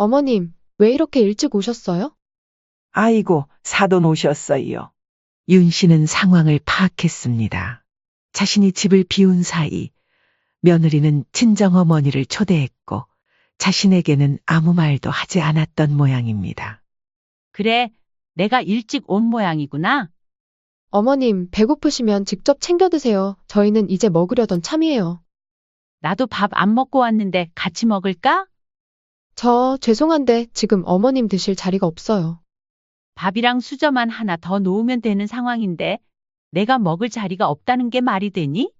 어머님, 왜 이렇게 일찍 오셨어요? 아이고, 사돈 오셨어요. 윤 씨는 상황을 파악했습니다. 자신이 집을 비운 사이 며느리는 친정어머니를 초대했고 자신에게는 아무 말도 하지 않았던 모양입니다. 그래, 내가 일찍 온 모양이구나. 어머님, 배고프시면 직접 챙겨 드세요. 저희는 이제 먹으려던 참이에요. 나도 밥 안 먹고 왔는데 같이 먹을까? 죄송한데 지금 어머님 드실 자리가 없어요. 밥이랑 수저만 하나 더 놓으면 되는 상황인데 내가 먹을 자리가 없다는 게 말이 되니?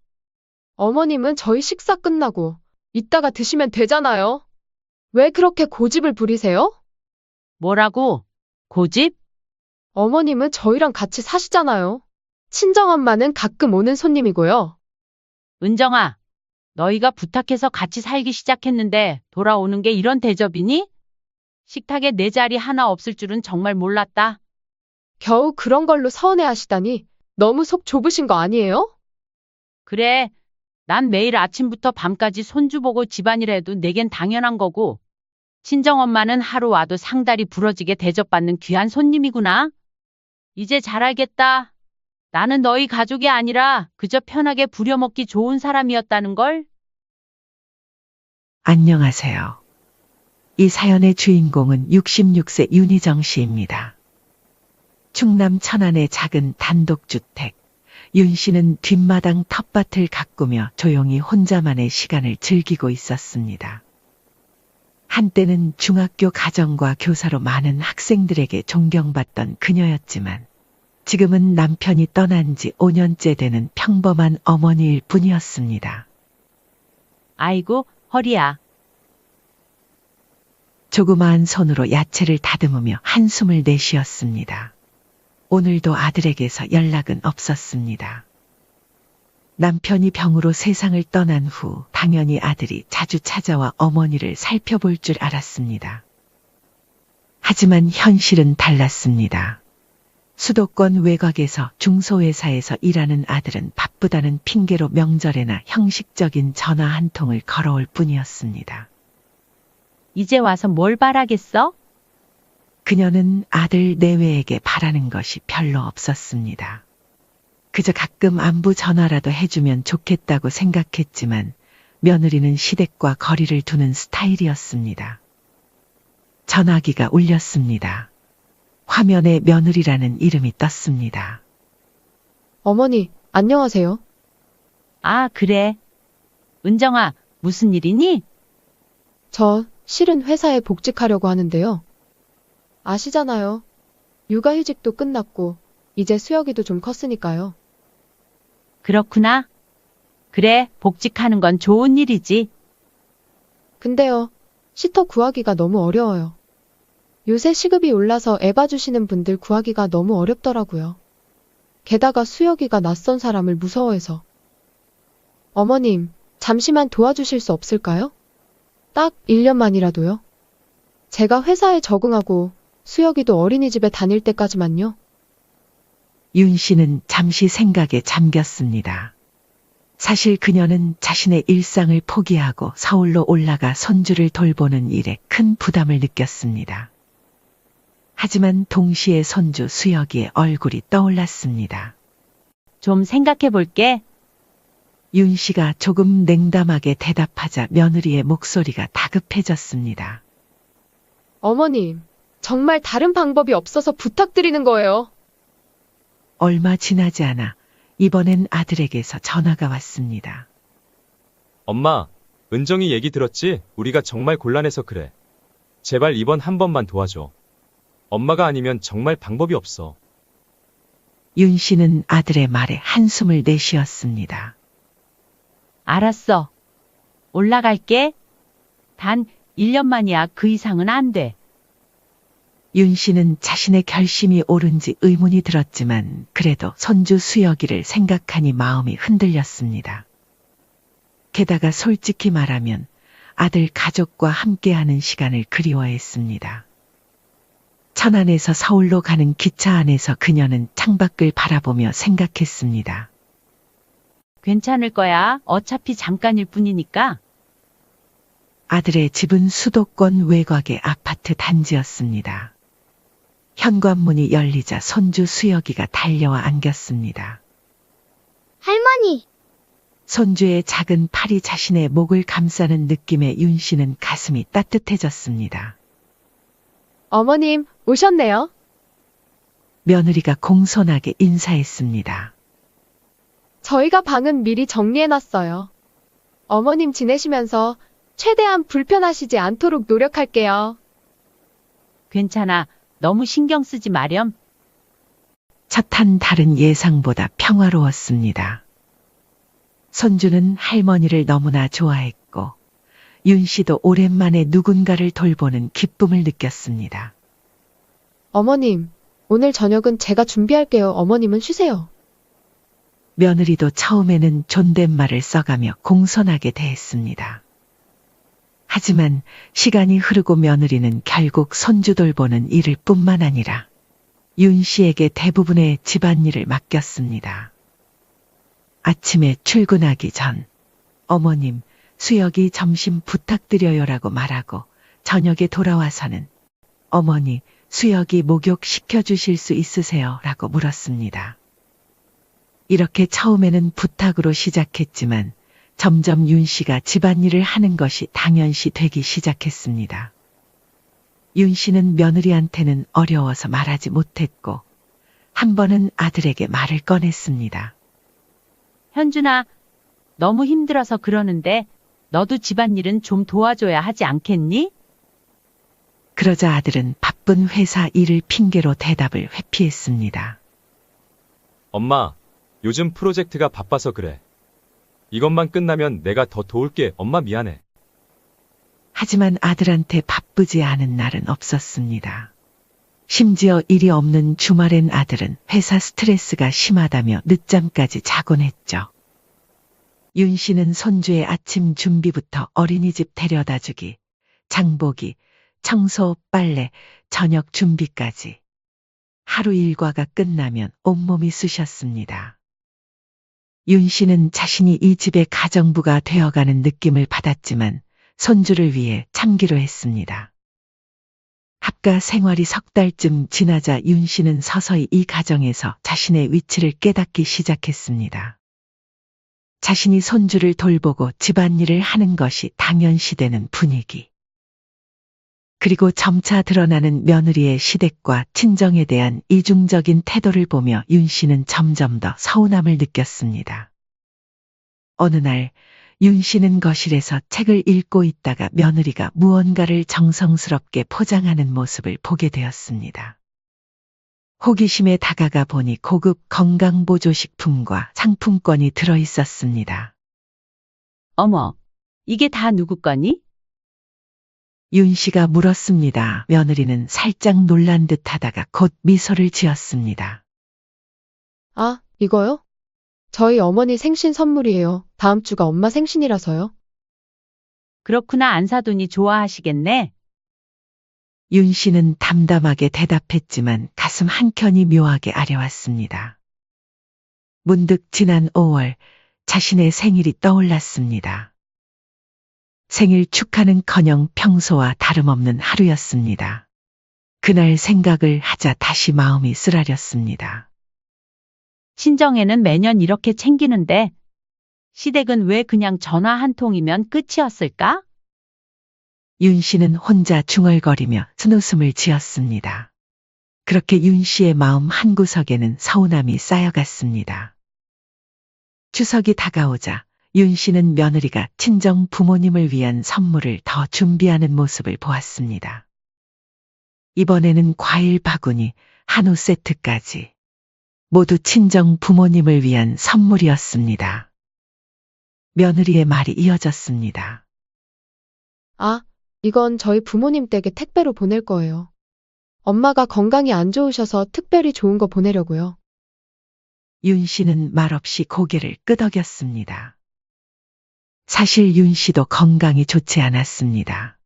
어머님은 저희 식사 끝나고 이따가 드시면 되잖아요. 왜 그렇게 고집을 부리세요? 뭐라고? 고집? 어머님은 저희랑 같이 사시잖아요. 친정엄마는 가끔 오는 손님이고요. 은정아, 너희가 부탁해서 같이 살기 시작했는데 돌아오는 게 이런 대접이니? 식탁에 내 자리 하나 없을 줄은 정말 몰랐다. 겨우 그런 걸로 서운해하시다니 너무 속 좁으신 거 아니에요? 그래, 난 매일 아침부터 밤까지 손주 보고 집안일 해도 내겐 당연한 거고 친정엄마는 하루 와도 상다리 부러지게 대접받는 귀한 손님이구나. 이제 잘 알겠다. 나는 너희 가족이 아니라 그저 편하게 부려먹기 좋은 사람이었다는 걸. 안녕하세요. 이 사연의 주인공은 66세 윤희정 씨입니다. 충남 천안의 작은 단독주택. 윤 씨는 뒷마당 텃밭을 가꾸며 조용히 혼자만의 시간을 즐기고 있었습니다. 한때는 중학교 가정과 교사로 많은 학생들에게 존경받던 그녀였지만 지금은 남편이 떠난 지 5년째 되는 평범한 어머니일 뿐이었습니다. 아이고, 허리야. 조그마한 손으로 야채를 다듬으며 한숨을 내쉬었습니다. 오늘도 아들에게서 연락은 없었습니다. 남편이 병으로 세상을 떠난 후 당연히 아들이 자주 찾아와 어머니를 살펴볼 줄 알았습니다. 하지만 현실은 달랐습니다. 수도권 외곽에서 중소회사에서 일하는 아들은 바쁘다는 핑계로 명절에나 형식적인 전화 한 통을 걸어올 뿐이었습니다. 이제 와서 뭘 바라겠어? 그녀는 아들 내외에게 바라는 것이 별로 없었습니다. 그저 가끔 안부 전화라도 해주면 좋겠다고 생각했지만 며느리는 시댁과 거리를 두는 스타일이었습니다. 전화기가 울렸습니다. 화면에 며느리라는 이름이 떴습니다. 어머니, 안녕하세요. 아, 그래. 은정아, 무슨 일이니? 실은 회사에 복직하려고 하는데요. 아시잖아요. 육아휴직도 끝났고 이제 수혁이도 좀 컸으니까요. 그렇구나. 그래, 복직하는 건 좋은 일이지. 근데요, 시터 구하기가 너무 어려워요. 요새 시급이 올라서 애 봐주시는 분들 구하기가 너무 어렵더라고요. 게다가 수혁이가 낯선 사람을 무서워해서. 어머님, 잠시만 도와주실 수 없을까요? 딱 1년만이라도요. 제가 회사에 적응하고 수혁이도 어린이집에 다닐 때까지만요. 윤 씨는 잠시 생각에 잠겼습니다. 사실 그녀는 자신의 일상을 포기하고 서울로 올라가 손주를 돌보는 일에 큰 부담을 느꼈습니다. 하지만 동시에 손주 수혁이의 얼굴이 떠올랐습니다. 좀 생각해 볼게. 윤 씨가 조금 냉담하게 대답하자 며느리의 목소리가 다급해졌습니다. 어머님, 정말 다른 방법이 없어서 부탁드리는 거예요. 얼마 지나지 않아 이번엔 아들에게서 전화가 왔습니다. 엄마, 은정이 얘기 들었지? 우리가 정말 곤란해서 그래. 제발 이번 한 번만 도와줘. 엄마가 아니면 정말 방법이 없어. 윤 씨는 아들의 말에 한숨을 내쉬었습니다. 알았어. 올라갈게. 단 1년만이야. 그 이상은 안 돼. 윤 씨는 자신의 결심이 옳은지 의문이 들었지만 그래도 손주 수혁이를 생각하니 마음이 흔들렸습니다. 게다가 솔직히 말하면 아들 가족과 함께하는 시간을 그리워했습니다. 천안에서 서울로 가는 기차 안에서 그녀는 창밖을 바라보며 생각했습니다. 괜찮을 거야. 어차피 잠깐일 뿐이니까. 아들의 집은 수도권 외곽의 아파트 단지였습니다. 현관문이 열리자 손주 수혁이가 달려와 안겼습니다. 할머니, 손주의 작은 팔이 자신의 목을 감싸는 느낌에 윤 씨는 가슴이 따뜻해졌습니다. 어머님, 오셨네요. 며느리가 공손하게 인사했습니다. 저희가 방은 미리 정리해놨어요. 어머님 지내시면서 최대한 불편하시지 않도록 노력할게요. 괜찮아. 너무 신경 쓰지 마렴. 첫 한 달은 예상보다 평화로웠습니다. 손주는 할머니를 너무나 좋아했고 윤 씨도 오랜만에 누군가를 돌보는 기쁨을 느꼈습니다. 어머님, 오늘 저녁은 제가 준비할게요. 어머님은 쉬세요. 며느리도 처음에는 존댓말을 써가며 공손하게 대했습니다. 하지만 시간이 흐르고 며느리는 결국 손주 돌보는 일을 뿐만 아니라 윤 씨에게 대부분의 집안일을 맡겼습니다. 아침에 출근하기 전 어머님, 수혁이 점심 부탁드려요라고 말하고 저녁에 돌아와서는 어머니, 수혁이 목욕 시켜주실 수 있으세요? 라고 물었습니다. 이렇게 처음에는 부탁으로 시작했지만 점점 윤 씨가 집안일을 하는 것이 당연시 되기 시작했습니다. 윤 씨는 며느리한테는 어려워서 말하지 못했고 한 번은 아들에게 말을 꺼냈습니다. 현준아, 너무 힘들어서 그러는데 너도 집안일은 좀 도와줘야 하지 않겠니? 그러자 아들은 바쁜 회사 일을 핑계로 대답을 회피했습니다. 엄마, 요즘 프로젝트가 바빠서 그래. 이것만 끝나면 내가 더 도울게. 엄마 미안해. 하지만 아들한테 바쁘지 않은 날은 없었습니다. 심지어 일이 없는 주말엔 아들은 회사 스트레스가 심하다며 늦잠까지 자곤 했죠. 윤 씨는 손주의 아침 준비부터 어린이집 데려다 주기, 장보기, 청소, 빨래, 저녁 준비까지 하루 일과가 끝나면 온몸이 쑤셨습니다. 윤 씨는 자신이 이 집의 가정부가 되어가는 느낌을 받았지만 손주를 위해 참기로 했습니다. 합가 생활이 석 달쯤 지나자 윤 씨는 서서히 이 가정에서 자신의 위치를 깨닫기 시작했습니다. 자신이 손주를 돌보고 집안일을 하는 것이 당연시되는 분위기. 그리고 점차 드러나는 며느리의 시댁과 친정에 대한 이중적인 태도를 보며 윤 씨는 점점 더 서운함을 느꼈습니다. 어느 날 윤 씨는 거실에서 책을 읽고 있다가 며느리가 무언가를 정성스럽게 포장하는 모습을 보게 되었습니다. 호기심에 다가가 보니 고급 건강보조식품과 상품권이 들어 있었습니다. 어머, 이게 다 누구 거니? 윤 씨가 물었습니다. 며느리는 살짝 놀란 듯 하다가 곧 미소를 지었습니다. 아, 이거요? 저희 어머니 생신 선물이에요. 다음 주가 엄마 생신이라서요. 그렇구나. 안 사두니 좋아하시겠네. 윤 씨는 담담하게 대답했지만 가슴 한켠이 묘하게 아려왔습니다. 문득 지난 5월 자신의 생일이 떠올랐습니다. 생일 축하는커녕 평소와 다름없는 하루였습니다. 그날 생각을 하자 다시 마음이 쓰라렸습니다. 친정에는 매년 이렇게 챙기는데 시댁은 왜 그냥 전화 한 통이면 끝이었을까? 윤 씨는 혼자 중얼거리며 쓴웃음을 지었습니다. 그렇게 윤 씨의 마음 한구석에는 서운함이 쌓여갔습니다. 추석이 다가오자 윤 씨는 며느리가 친정 부모님을 위한 선물을 더 준비하는 모습을 보았습니다. 이번에는 과일 바구니, 한우 세트까지 모두 친정 부모님을 위한 선물이었습니다. 며느리의 말이 이어졌습니다. 아, 이건 저희 부모님 댁에 택배로 보낼 거예요. 엄마가 건강이 안 좋으셔서 특별히 좋은 거 보내려고요. 윤 씨는 말없이 고개를 끄덕였습니다. 사실 윤 씨도 건강이 좋지 않았습니다.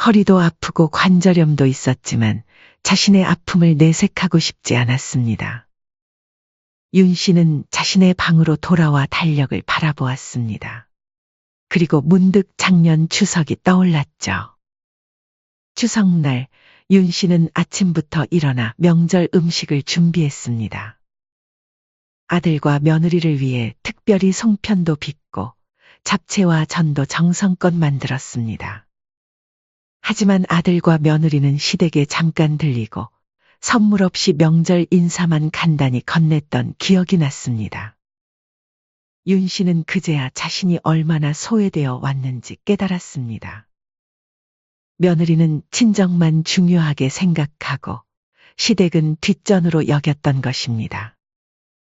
허리도 아프고 관절염도 있었지만 자신의 아픔을 내색하고 싶지 않았습니다. 윤 씨는 자신의 방으로 돌아와 달력을 바라보았습니다. 그리고 문득 작년 추석이 떠올랐죠. 추석날 윤 씨는 아침부터 일어나 명절 음식을 준비했습니다. 아들과 며느리를 위해 특별히 송편도 빚고 잡채와 전도 정성껏 만들었습니다. 하지만 아들과 며느리는 시댁에 잠깐 들리고 선물 없이 명절 인사만 간단히 건넸던 기억이 났습니다. 윤 씨는 그제야 자신이 얼마나 소외되어 왔는지 깨달았습니다. 며느리는 친정만 중요하게 생각하고 시댁은 뒷전으로 여겼던 것입니다.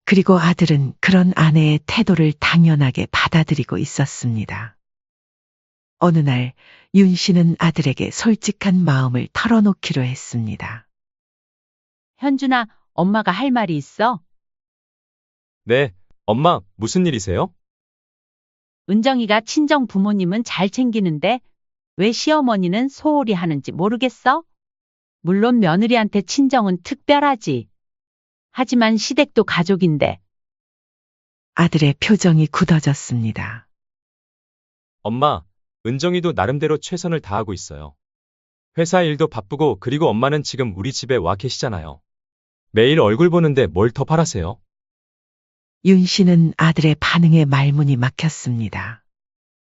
그리고 아들은 그런 아내의 태도를 당연하게 받아들이고 있었습니다. 어느 날 윤 씨는 아들에게 솔직한 마음을 털어놓기로 했습니다. 현준아, 엄마가 할 말이 있어. 네, 엄마, 무슨 일이세요? 은정이가 친정 부모님은 잘 챙기는데 왜 시어머니는 소홀히 하는지 모르겠어? 물론 며느리한테 친정은 특별하지. 하지만 시댁도 가족인데. 아들의 표정이 굳어졌습니다. 엄마, 은정이도 나름대로 최선을 다하고 있어요. 회사 일도 바쁘고 그리고 엄마는 지금 우리 집에 와 계시잖아요. 매일 얼굴 보는데 뭘 더 바라세요? 윤 씨는 아들의 반응에 말문이 막혔습니다.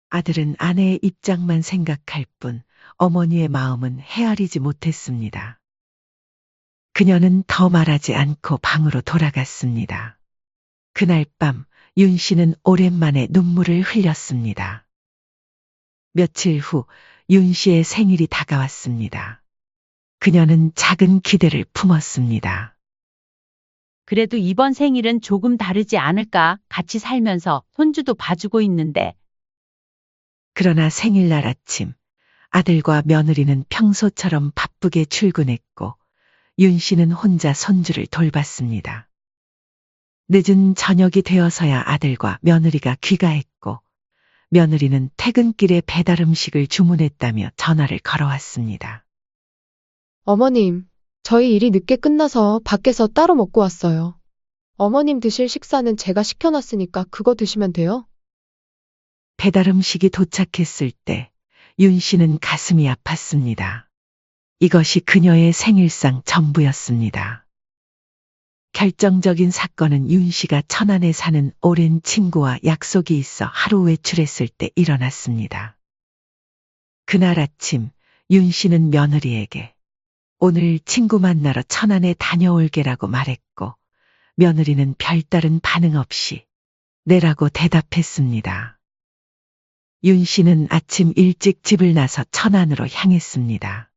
아들은 아내의 입장만 생각할 뿐 어머니의 마음은 헤아리지 못했습니다. 그녀는 더 말하지 않고 방으로 돌아갔습니다. 그날 밤 윤 씨는 오랜만에 눈물을 흘렸습니다. 며칠 후 윤 씨의 생일이 다가왔습니다. 그녀는 작은 기대를 품었습니다. 그래도 이번 생일은 조금 다르지 않을까? 같이 살면서 손주도 봐주고 있는데. 그러나 생일날 아침 아들과 며느리는 평소처럼 바쁘게 출근했고 윤 씨는 혼자 손주를 돌봤습니다. 늦은 저녁이 되어서야 아들과 며느리가 귀가했고 며느리는 퇴근길에 배달 음식을 주문했다며 전화를 걸어왔습니다. 어머님, 저희 일이 늦게 끝나서 밖에서 따로 먹고 왔어요. 어머님 드실 식사는 제가 시켜놨으니까 그거 드시면 돼요. 배달 음식이 도착했을 때 윤 씨는 가슴이 아팠습니다. 이것이 그녀의 생일상 전부였습니다. 결정적인 사건은 윤 씨가 천안에 사는 오랜 친구와 약속이 있어 하루 외출했을 때 일어났습니다. 그날 아침 윤 씨는 며느리에게 오늘 친구 만나러 천안에 다녀올게라고 말했고 며느리는 별다른 반응 없이 네라고 대답했습니다. 윤 씨는 아침 일찍 집을 나서 천안으로 향했습니다.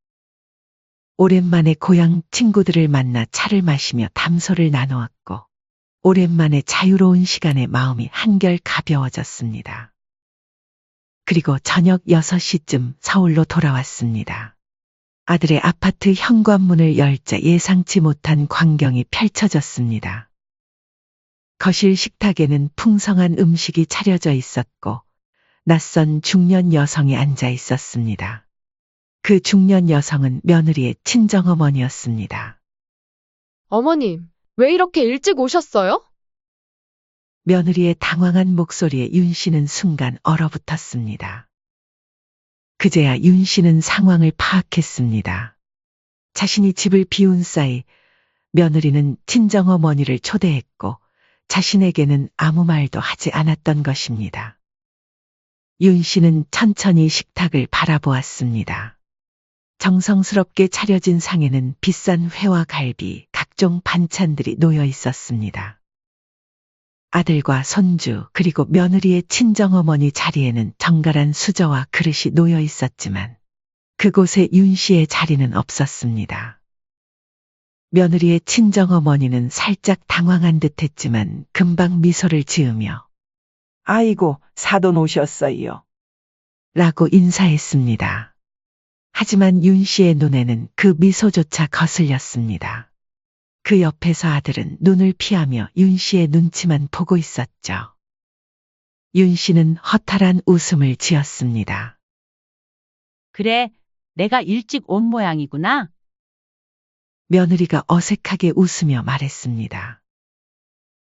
오랜만에 고향 친구들을 만나 차를 마시며 담소를 나누었고 오랜만에 자유로운 시간에 마음이 한결 가벼워졌습니다. 그리고 저녁 6시쯤 서울로 돌아왔습니다. 아들의 아파트 현관문을 열자 예상치 못한 광경이 펼쳐졌습니다. 거실 식탁에는 풍성한 음식이 차려져 있었고 낯선 중년 여성이 앉아 있었습니다. 그 중년 여성은 며느리의 친정어머니였습니다. 어머님, 왜 이렇게 일찍 오셨어요? 며느리의 당황한 목소리에 윤 씨는 순간 얼어붙었습니다. 그제야 윤 씨는 상황을 파악했습니다. 자신이 집을 비운 사이 며느리는 친정어머니를 초대했고 자신에게는 아무 말도 하지 않았던 것입니다. 윤 씨는 천천히 식탁을 바라보았습니다. 정성스럽게 차려진 상에는 비싼 회와 갈비, 각종 반찬들이 놓여 있었습니다. 아들과 손주 그리고 며느리의 친정어머니 자리에는 정갈한 수저와 그릇이 놓여 있었지만 그곳에 윤 씨의 자리는 없었습니다. 며느리의 친정어머니는 살짝 당황한 듯했지만 금방 미소를 지으며 아이고, 사돈 오셨어요. 라고 인사했습니다. 하지만 윤 씨의 눈에는 그 미소조차 거슬렸습니다. 그 옆에서 아들은 눈을 피하며 윤 씨의 눈치만 보고 있었죠. 윤 씨는 허탈한 웃음을 지었습니다. 그래, 내가 일찍 온 모양이구나. 며느리가 어색하게 웃으며 말했습니다.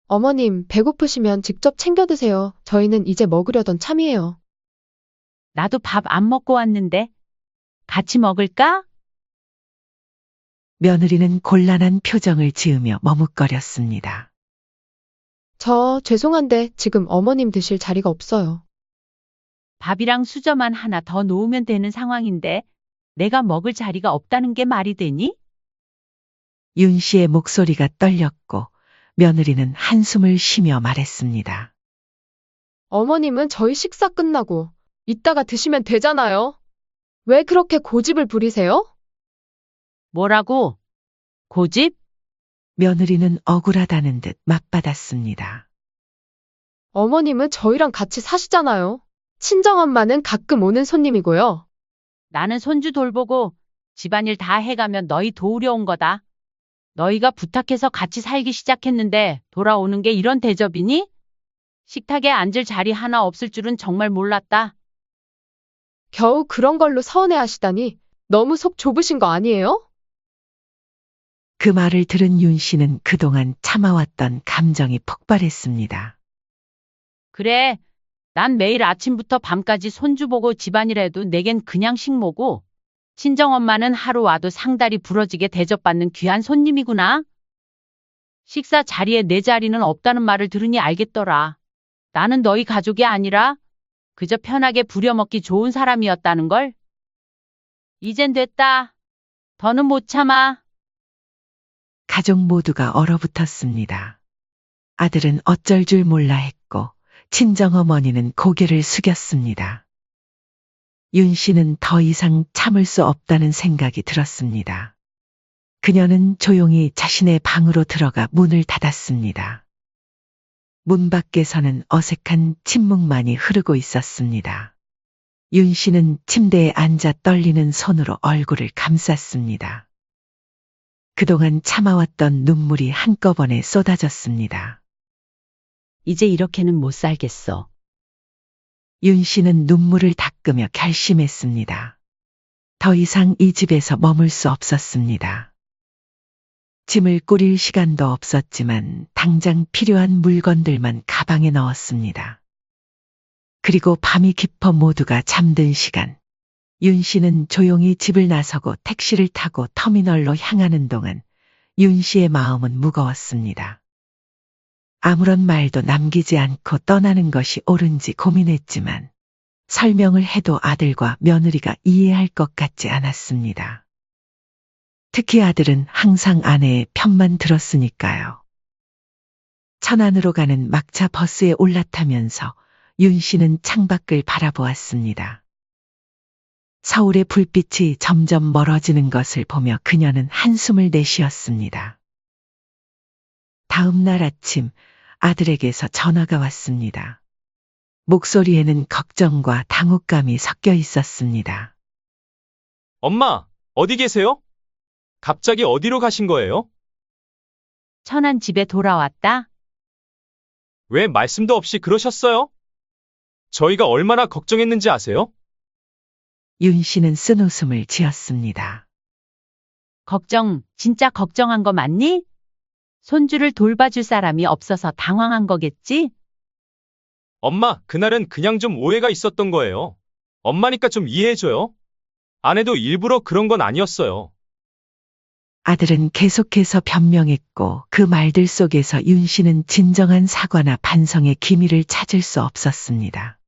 어머님, 배고프시면 직접 챙겨 드세요. 저희는 이제 먹으려던 참이에요. 나도 밥 안 먹고 왔는데 같이 먹을까? 며느리는 곤란한 표정을 지으며 머뭇거렸습니다. 저 죄송한데 지금 어머님 드실 자리가 없어요. 밥이랑 수저만 하나 더 놓으면 되는 상황인데 내가 먹을 자리가 없다는 게 말이 되니? 윤 씨의 목소리가 떨렸고 며느리는 한숨을 쉬며 말했습니다. 어머님은 저희 식사 끝나고 이따가 드시면 되잖아요. 왜 그렇게 고집을 부리세요? 뭐라고? 고집? 며느리는 억울하다는 듯 맞받았습니다. 어머님은 저희랑 같이 사시잖아요. 친정엄마는 가끔 오는 손님이고요. 나는 손주 돌보고 집안일 다 해가면 너희 도우려 온 거다. 너희가 부탁해서 같이 살기 시작했는데 돌아오는 게 이런 대접이니? 식탁에 앉을 자리 하나 없을 줄은 정말 몰랐다. 겨우 그런 걸로 서운해하시다니 너무 속 좁으신 거 아니에요? 그 말을 들은 윤 씨는 그동안 참아왔던 감정이 폭발했습니다. 그래, 난 매일 아침부터 밤까지 손주 보고 집안일 해도 내겐 그냥 식모고 친정엄마는 하루 와도 상다리 부러지게 대접받는 귀한 손님이구나. 식사 자리에 내 자리는 없다는 말을 들으니 알겠더라. 나는 너희 가족이 아니라 그저 편하게 부려먹기 좋은 사람이었다는 걸. 이젠 됐다. 더는 못 참아. 가족 모두가 얼어붙었습니다. 아들은 어쩔 줄 몰라 했고 친정어머니는 고개를 숙였습니다. 윤 씨는 더 이상 참을 수 없다는 생각이 들었습니다. 그녀는 조용히 자신의 방으로 들어가 문을 닫았습니다. 문 밖에서는 어색한 침묵만이 흐르고 있었습니다. 윤 씨는 침대에 앉아 떨리는 손으로 얼굴을 감쌌습니다. 그동안 참아왔던 눈물이 한꺼번에 쏟아졌습니다. 이제 이렇게는 못 살겠어. 윤 씨는 눈물을 닦으며 결심했습니다. 더 이상 이 집에서 머물 수 없었습니다. 짐을 꾸릴 시간도 없었지만 당장 필요한 물건들만 가방에 넣었습니다. 그리고 밤이 깊어 모두가 잠든 시간, 윤 씨는 조용히 집을 나서고 택시를 타고 터미널로 향하는 동안 윤 씨의 마음은 무거웠습니다. 아무런 말도 남기지 않고 떠나는 것이 옳은지 고민했지만 설명을 해도 아들과 며느리가 이해할 것 같지 않았습니다. 특히 아들은 항상 아내의 편만 들었으니까요. 천안으로 가는 막차 버스에 올라타면서 윤 씨는 창밖을 바라보았습니다. 서울의 불빛이 점점 멀어지는 것을 보며 그녀는 한숨을 내쉬었습니다. 다음 날 아침 아들에게서 전화가 왔습니다. 목소리에는 걱정과 당혹감이 섞여 있었습니다. 엄마, 어디 계세요? 갑자기 어디로 가신 거예요? 천안 집에 돌아왔다. 왜 말씀도 없이 그러셨어요? 저희가 얼마나 걱정했는지 아세요? 윤 씨는 쓴웃음을 지었습니다. 진짜 걱정한 거 맞니? 손주를 돌봐줄 사람이 없어서 당황한 거겠지? 엄마, 그날은 그냥 좀 오해가 있었던 거예요. 엄마니까 좀 이해해줘요. 아내도 일부러 그런 건 아니었어요. 아들은 계속해서 변명했고 그 말들 속에서 윤 씨는 진정한 사과나 반성의 기미를 찾을 수 없었습니다.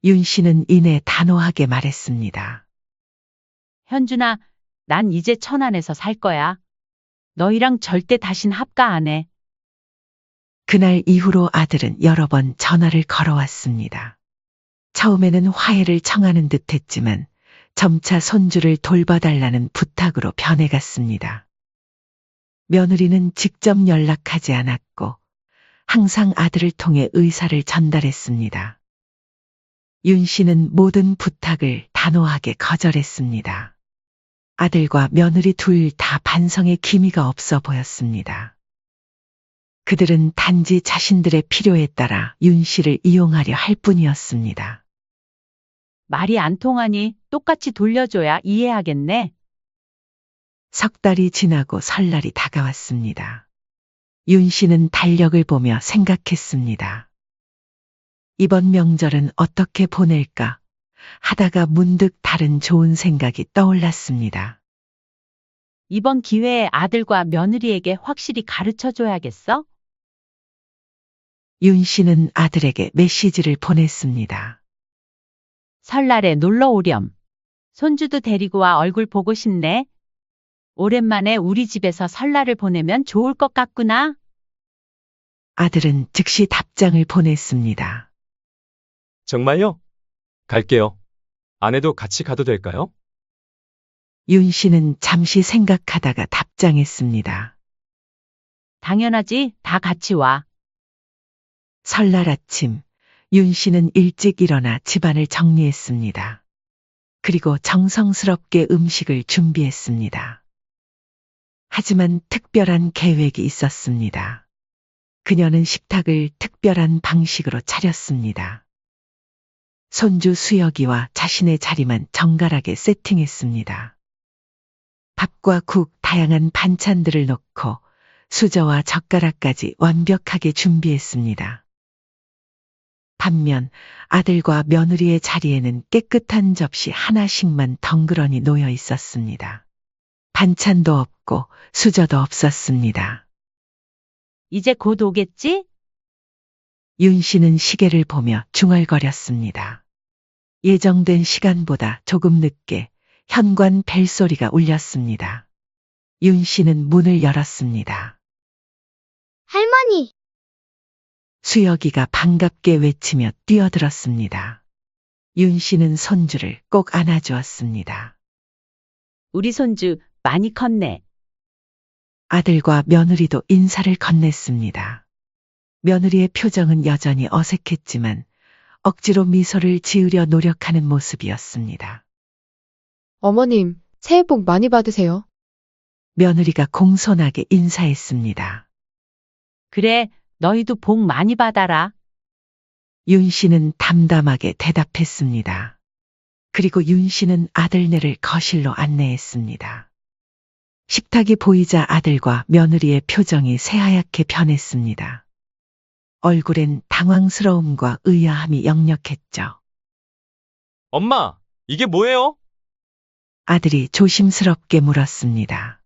윤 씨는 이내 단호하게 말했습니다. 현준아, 난 이제 천안에서 살 거야. 너희랑 절대 다신 합가 안 해. 그날 이후로 아들은 여러 번 전화를 걸어왔습니다. 처음에는 화해를 청하는 듯 했지만 점차 손주를 돌봐달라는 부탁으로 변해갔습니다. 며느리는 직접 연락하지 않았고 항상 아들을 통해 의사를 전달했습니다. 윤 씨는 모든 부탁을 단호하게 거절했습니다. 아들과 며느리 둘 다 반성의 기미가 없어 보였습니다. 그들은 단지 자신들의 필요에 따라 윤 씨를 이용하려 할 뿐이었습니다. 말이 안 통하니 똑같이 돌려줘야 이해하겠네. 석 달이 지나고 설날이 다가왔습니다. 윤 씨는 달력을 보며 생각했습니다. 이번 명절은 어떻게 보낼까? 하다가 문득 다른 좋은 생각이 떠올랐습니다. 이번 기회에 아들과 며느리에게 확실히 가르쳐 줘야겠어? 윤 씨는 아들에게 메시지를 보냈습니다. 설날에 놀러 오렴. 손주도 데리고 와 얼굴 보고 싶네. 오랜만에 우리 집에서 설날을 보내면 좋을 것 같구나. 아들은 즉시 답장을 보냈습니다. 정말요? 갈게요. 아내도 같이 가도 될까요? 윤 씨는 잠시 생각하다가 답장했습니다. 당연하지. 다 같이 와. 설날 아침, 윤 씨는 일찍 일어나 집안을 정리했습니다. 그리고 정성스럽게 음식을 준비했습니다. 하지만 특별한 계획이 있었습니다. 그녀는 식탁을 특별한 방식으로 차렸습니다. 손주 수혁이와 자신의 자리만 정갈하게 세팅했습니다. 밥과 국, 다양한 반찬들을 넣고 수저와 젓가락까지 완벽하게 준비했습니다. 반면 아들과 며느리의 자리에는 깨끗한 접시 하나씩만 덩그러니 놓여 있었습니다. 반찬도 없고 수저도 없었습니다. 이제 곧 오겠지? 윤 씨는 시계를 보며 중얼거렸습니다. 예정된 시간보다 조금 늦게 현관 벨소리가 울렸습니다. 윤 씨는 문을 열었습니다. 할머니, 수혁이가 반갑게 외치며 뛰어들었습니다. 윤 씨는 손주를 꼭 안아주었습니다. 우리 손주 많이 컸네. 아들과 며느리도 인사를 건넸습니다. 며느리의 표정은 여전히 어색했지만 억지로 미소를 지으려 노력하는 모습이었습니다. 어머님, 새해 복 많이 받으세요. 며느리가 공손하게 인사했습니다. 그래, 너희도 복 많이 받아라. 윤 씨는 담담하게 대답했습니다. 그리고 윤 씨는 아들네를 거실로 안내했습니다. 식탁이 보이자 아들과 며느리의 표정이 새하얗게 변했습니다. 얼굴엔 당황스러움과 의아함이 역력했죠. 엄마, 이게 뭐예요? 아들이 조심스럽게 물었습니다.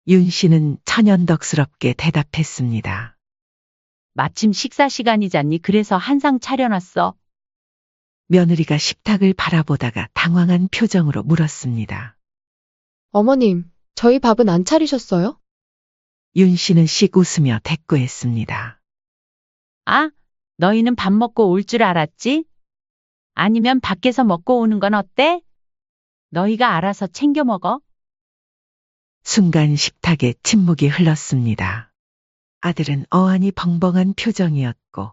윤 씨는 천연덕스럽게 대답했습니다. 마침 식사 시간이잖니. 그래서 한상 차려놨어. 며느리가 식탁을 바라보다가 당황한 표정으로 물었습니다. 어머님, 저희 밥은 안 차리셨어요? 윤 씨는 씩 웃으며 대꾸했습니다. 아, 너희는 밥 먹고 올 줄 알았지? 아니면 밖에서 먹고 오는 건 어때? 너희가 알아서 챙겨 먹어. 순간 식탁에 침묵이 흘렀습니다. 아들은 어안이 벙벙한 표정이었고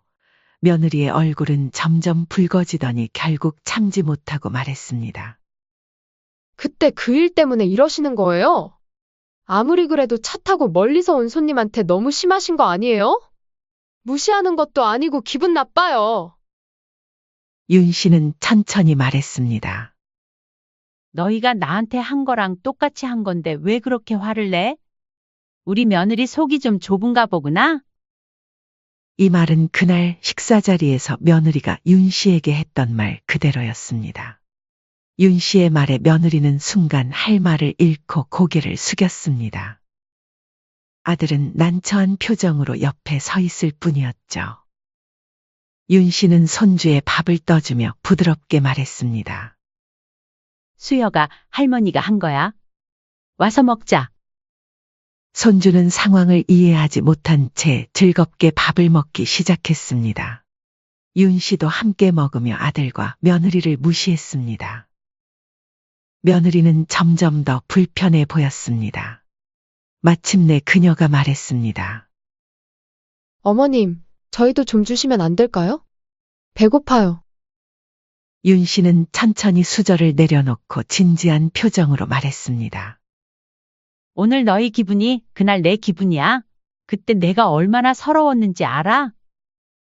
며느리의 얼굴은 점점 붉어지더니 결국 참지 못하고 말했습니다. 그때 그 일 때문에 이러시는 거예요? 아무리 그래도 차 타고 멀리서 온 손님한테 너무 심하신 거 아니에요? 무시하는 것도 아니고 기분 나빠요. 윤 씨는 천천히 말했습니다. 너희가 나한테 한 거랑 똑같이 한 건데 왜 그렇게 화를 내? 우리 며느리 속이 좀 좁은가 보구나? 이 말은 그날 식사 자리에서 며느리가 윤 씨에게 했던 말 그대로였습니다. 윤 씨의 말에 며느리는 순간 할 말을 잃고 고개를 숙였습니다. 아들은 난처한 표정으로 옆에 서 있을 뿐이었죠. 윤 씨는 손주의 밥을 떠주며 부드럽게 말했습니다. 수여가 할머니가 한 거야. 와서 먹자. 손주는 상황을 이해하지 못한 채 즐겁게 밥을 먹기 시작했습니다. 윤 씨도 함께 먹으며 아들과 며느리를 무시했습니다. 며느리는 점점 더 불편해 보였습니다. 마침내 그녀가 말했습니다. 어머님, 저희도 좀 주시면 안 될까요? 배고파요. 윤 씨는 천천히 수저를 내려놓고 진지한 표정으로 말했습니다. 오늘 너희 기분이 그날 내 기분이야. 그때 내가 얼마나 서러웠는지 알아?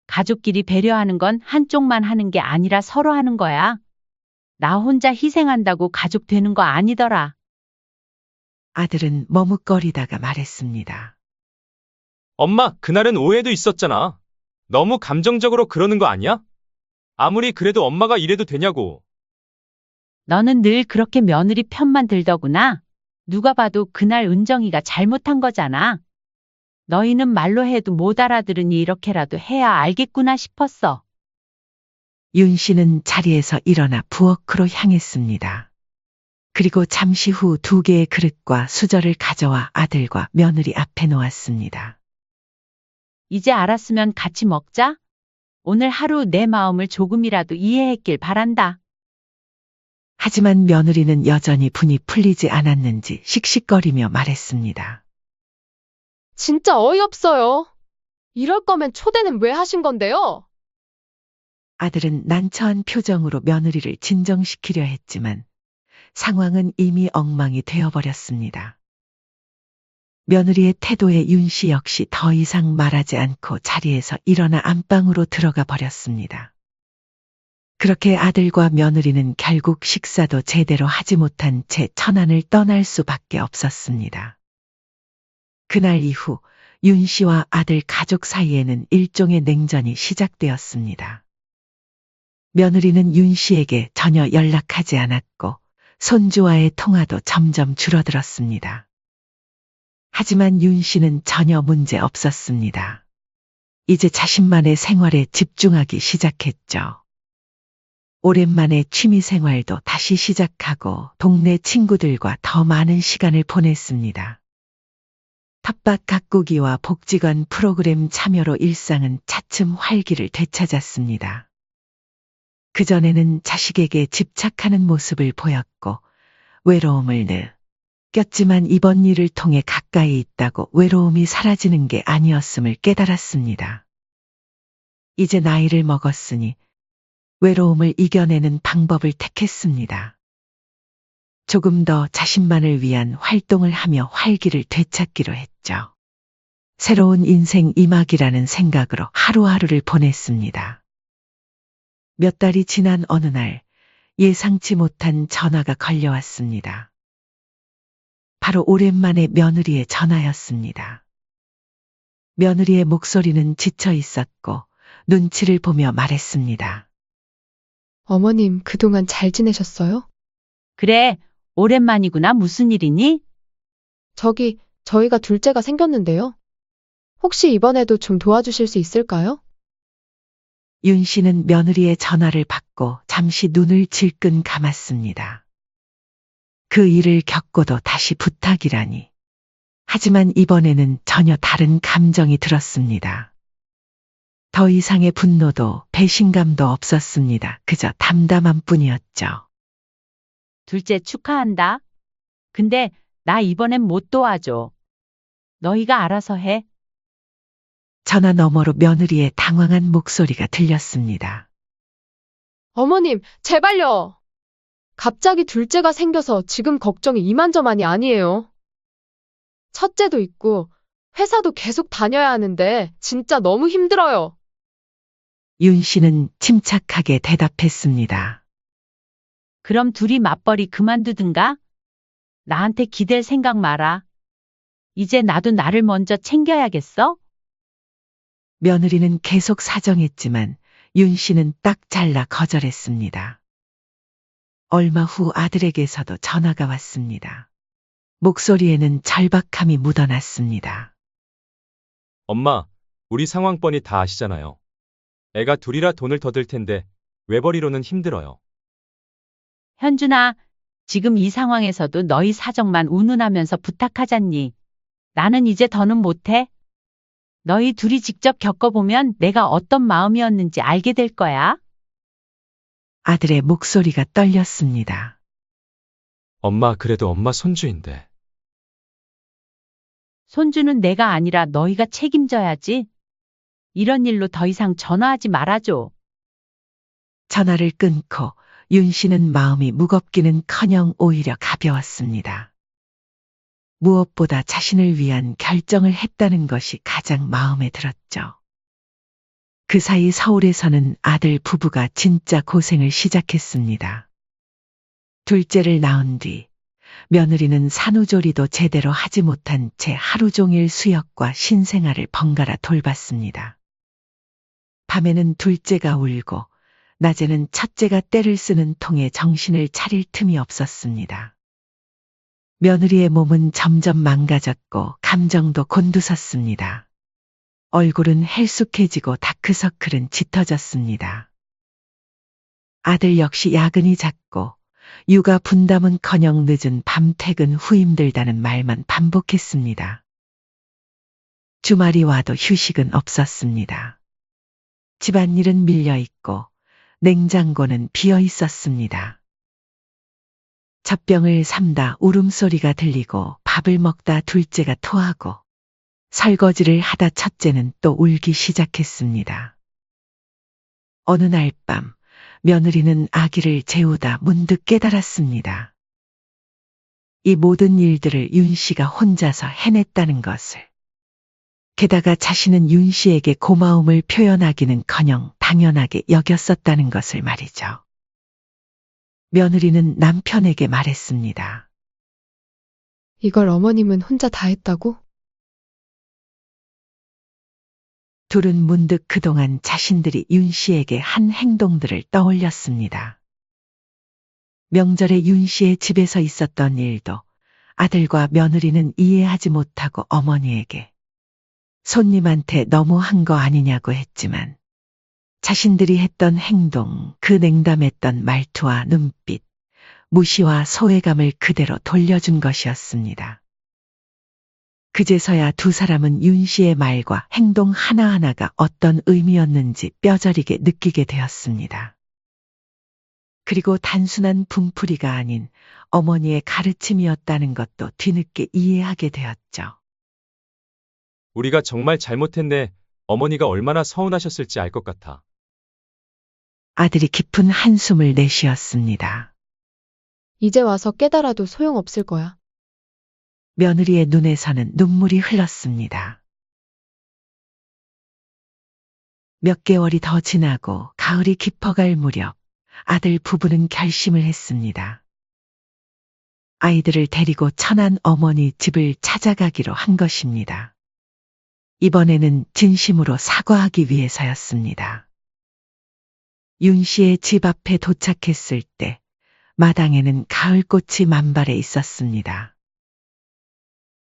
가족끼리 배려하는 건 한쪽만 하는 게 아니라 서로 하는 거야. 나 혼자 희생한다고 가족 되는 거 아니더라. 아들은 머뭇거리다가 말했습니다. 엄마, 그날은 오해도 있었잖아. 너무 감정적으로 그러는 거 아니야? 아무리 그래도 엄마가 이래도 되냐고. 너는 늘 그렇게 며느리 편만 들더구나. 누가 봐도 그날 은정이가 잘못한 거잖아. 너희는 말로 해도 못 알아들으니 이렇게라도 해야 알겠구나 싶었어. 윤 씨는 자리에서 일어나 부엌으로 향했습니다. 그리고 잠시 후 2개의 그릇과 수저를 가져와 아들과 며느리 앞에 놓았습니다. 이제 알았으면 같이 먹자. 오늘 하루 내 마음을 조금이라도 이해했길 바란다. 하지만 며느리는 여전히 분이 풀리지 않았는지 씩씩거리며 말했습니다. 진짜 어이없어요. 이럴 거면 초대는 왜 하신 건데요? 아들은 난처한 표정으로 며느리를 진정시키려 했지만 상황은 이미 엉망이 되어버렸습니다. 며느리의 태도에 윤 씨 역시 더 이상 말하지 않고 자리에서 일어나 안방으로 들어가 버렸습니다. 그렇게 아들과 며느리는 결국 식사도 제대로 하지 못한 채 천안을 떠날 수밖에 없었습니다. 그날 이후 윤 씨와 아들 가족 사이에는 일종의 냉전이 시작되었습니다. 며느리는 윤 씨에게 전혀 연락하지 않았고 손주와의 통화도 점점 줄어들었습니다. 하지만 윤 씨는 전혀 문제 없었습니다. 이제 자신만의 생활에 집중하기 시작했죠. 오랜만에 취미 생활도 다시 시작하고 동네 친구들과 더 많은 시간을 보냈습니다. 텃밭 가꾸기와 복지관 프로그램 참여로 일상은 차츰 활기를 되찾았습니다. 그전에는 자식에게 집착하는 모습을 보였고 외로움을 느꼈지만 이번 일을 통해 가까이 있다고 외로움이 사라지는 게 아니었음을 깨달았습니다. 이제 나이를 먹었으니 외로움을 이겨내는 방법을 택했습니다. 조금 더 자신만을 위한 활동을 하며 활기를 되찾기로 했죠. 새로운 인생 이막이라는 생각으로 하루하루를 보냈습니다. 몇 달이 지난 어느 날 예상치 못한 전화가 걸려왔습니다. 바로 오랜만에 며느리의 전화였습니다. 며느리의 목소리는 지쳐 있었고 눈치를 보며 말했습니다. 어머님, 그동안 잘 지내셨어요? 그래, 오랜만이구나. 무슨 일이니? 저희가 둘째가 생겼는데요. 혹시 이번에도 좀 도와주실 수 있을까요? 윤 씨는 며느리의 전화를 받고 잠시 눈을 질끈 감았습니다. 그 일을 겪고도 다시 부탁이라니. 하지만 이번에는 전혀 다른 감정이 들었습니다. 더 이상의 분노도 배신감도 없었습니다. 그저 담담한 뿐이었죠. 둘째 축하한다. 근데 나 이번엔 못 도와줘. 너희가 알아서 해. 전화 너머로 며느리의 당황한 목소리가 들렸습니다. 어머님, 제발요. 갑자기 둘째가 생겨서 지금 걱정이 이만저만이 아니에요. 첫째도 있고 회사도 계속 다녀야 하는데 진짜 너무 힘들어요. 윤 씨는 침착하게 대답했습니다. 그럼 둘이 맞벌이 그만두든가? 나한테 기댈 생각 마라. 이제 나도 나를 먼저 챙겨야겠어? 며느리는 계속 사정했지만 윤 씨는 딱 잘라 거절했습니다. 얼마 후 아들에게서도 전화가 왔습니다. 목소리에는 절박함이 묻어났습니다. 엄마, 우리 상황 뻔히 다 아시잖아요. 애가 둘이라 돈을 더 들 텐데 외벌이로는 힘들어요. 현준아, 지금 이 상황에서도 너희 사정만 운운하면서 부탁하잖니. 나는 이제 더는 못해. 너희 둘이 직접 겪어보면 내가 어떤 마음이었는지 알게 될 거야. 아들의 목소리가 떨렸습니다. 엄마, 그래도 엄마 손주인데. 손주는 내가 아니라 너희가 책임져야지. 이런 일로 더 이상 전화하지 말아줘. 전화를 끊고 윤 씨는 마음이 무겁기는커녕 오히려 가벼웠습니다. 무엇보다 자신을 위한 결정을 했다는 것이 가장 마음에 들었죠. 그 사이 서울에서는 아들 부부가 진짜 고생을 시작했습니다. 둘째를 낳은 뒤 며느리는 산후조리도 제대로 하지 못한 채 하루 종일 수역과 신생아를 번갈아 돌봤습니다. 밤에는 둘째가 울고 낮에는 첫째가 때를 쓰는 통에 정신을 차릴 틈이 없었습니다. 며느리의 몸은 점점 망가졌고 감정도 곤두섰습니다. 얼굴은 헬쑥해지고 다크서클은 짙어졌습니다. 아들 역시 야근이 잦고 육아 분담은커녕 늦은 밤 퇴근 후 힘들다는 말만 반복했습니다. 주말이 와도 휴식은 없었습니다. 집안일은 밀려 있고 냉장고는 비어 있었습니다. 젖병을 삼다 울음소리가 들리고 밥을 먹다 둘째가 토하고 설거지를 하다 첫째는 또 울기 시작했습니다. 어느 날 밤 며느리는 아기를 재우다 문득 깨달았습니다. 이 모든 일들을 윤 씨가 혼자서 해냈다는 것을. 게다가 자신은 윤 씨에게 고마움을 표현하기는커녕 당연하게 여겼었다는 것을 말이죠. 며느리는 남편에게 말했습니다. 이걸 어머님은 혼자 다 했다고? 둘은 문득 그동안 자신들이 윤 씨에게 한 행동들을 떠올렸습니다. 명절에 윤 씨의 집에서 있었던 일도 아들과 며느리는 이해하지 못하고 어머니에게 손님한테 너무 한 거 아니냐고 했지만 자신들이 했던 행동, 그 냉담했던 말투와 눈빛, 무시와 소외감을 그대로 돌려준 것이었습니다. 그제서야 두 사람은 윤 씨의 말과 행동 하나하나가 어떤 의미였는지 뼈저리게 느끼게 되었습니다. 그리고 단순한 분풀이가 아닌 어머니의 가르침이었다는 것도 뒤늦게 이해하게 되었죠. 우리가 정말 잘못했네. 어머니가 얼마나 서운하셨을지 알 것 같아. 아들이 깊은 한숨을 내쉬었습니다. 이제 와서 깨달아도 소용없을 거야. 며느리의 눈에서는 눈물이 흘렀습니다. 몇 개월이 더 지나고 가을이 깊어갈 무렵 아들 부부는 결심을 했습니다. 아이들을 데리고 천안 어머니 집을 찾아가기로 한 것입니다. 이번에는 진심으로 사과하기 위해서였습니다. 윤 씨의 집 앞에 도착했을 때 마당에는 가을꽃이 만발해 있었습니다.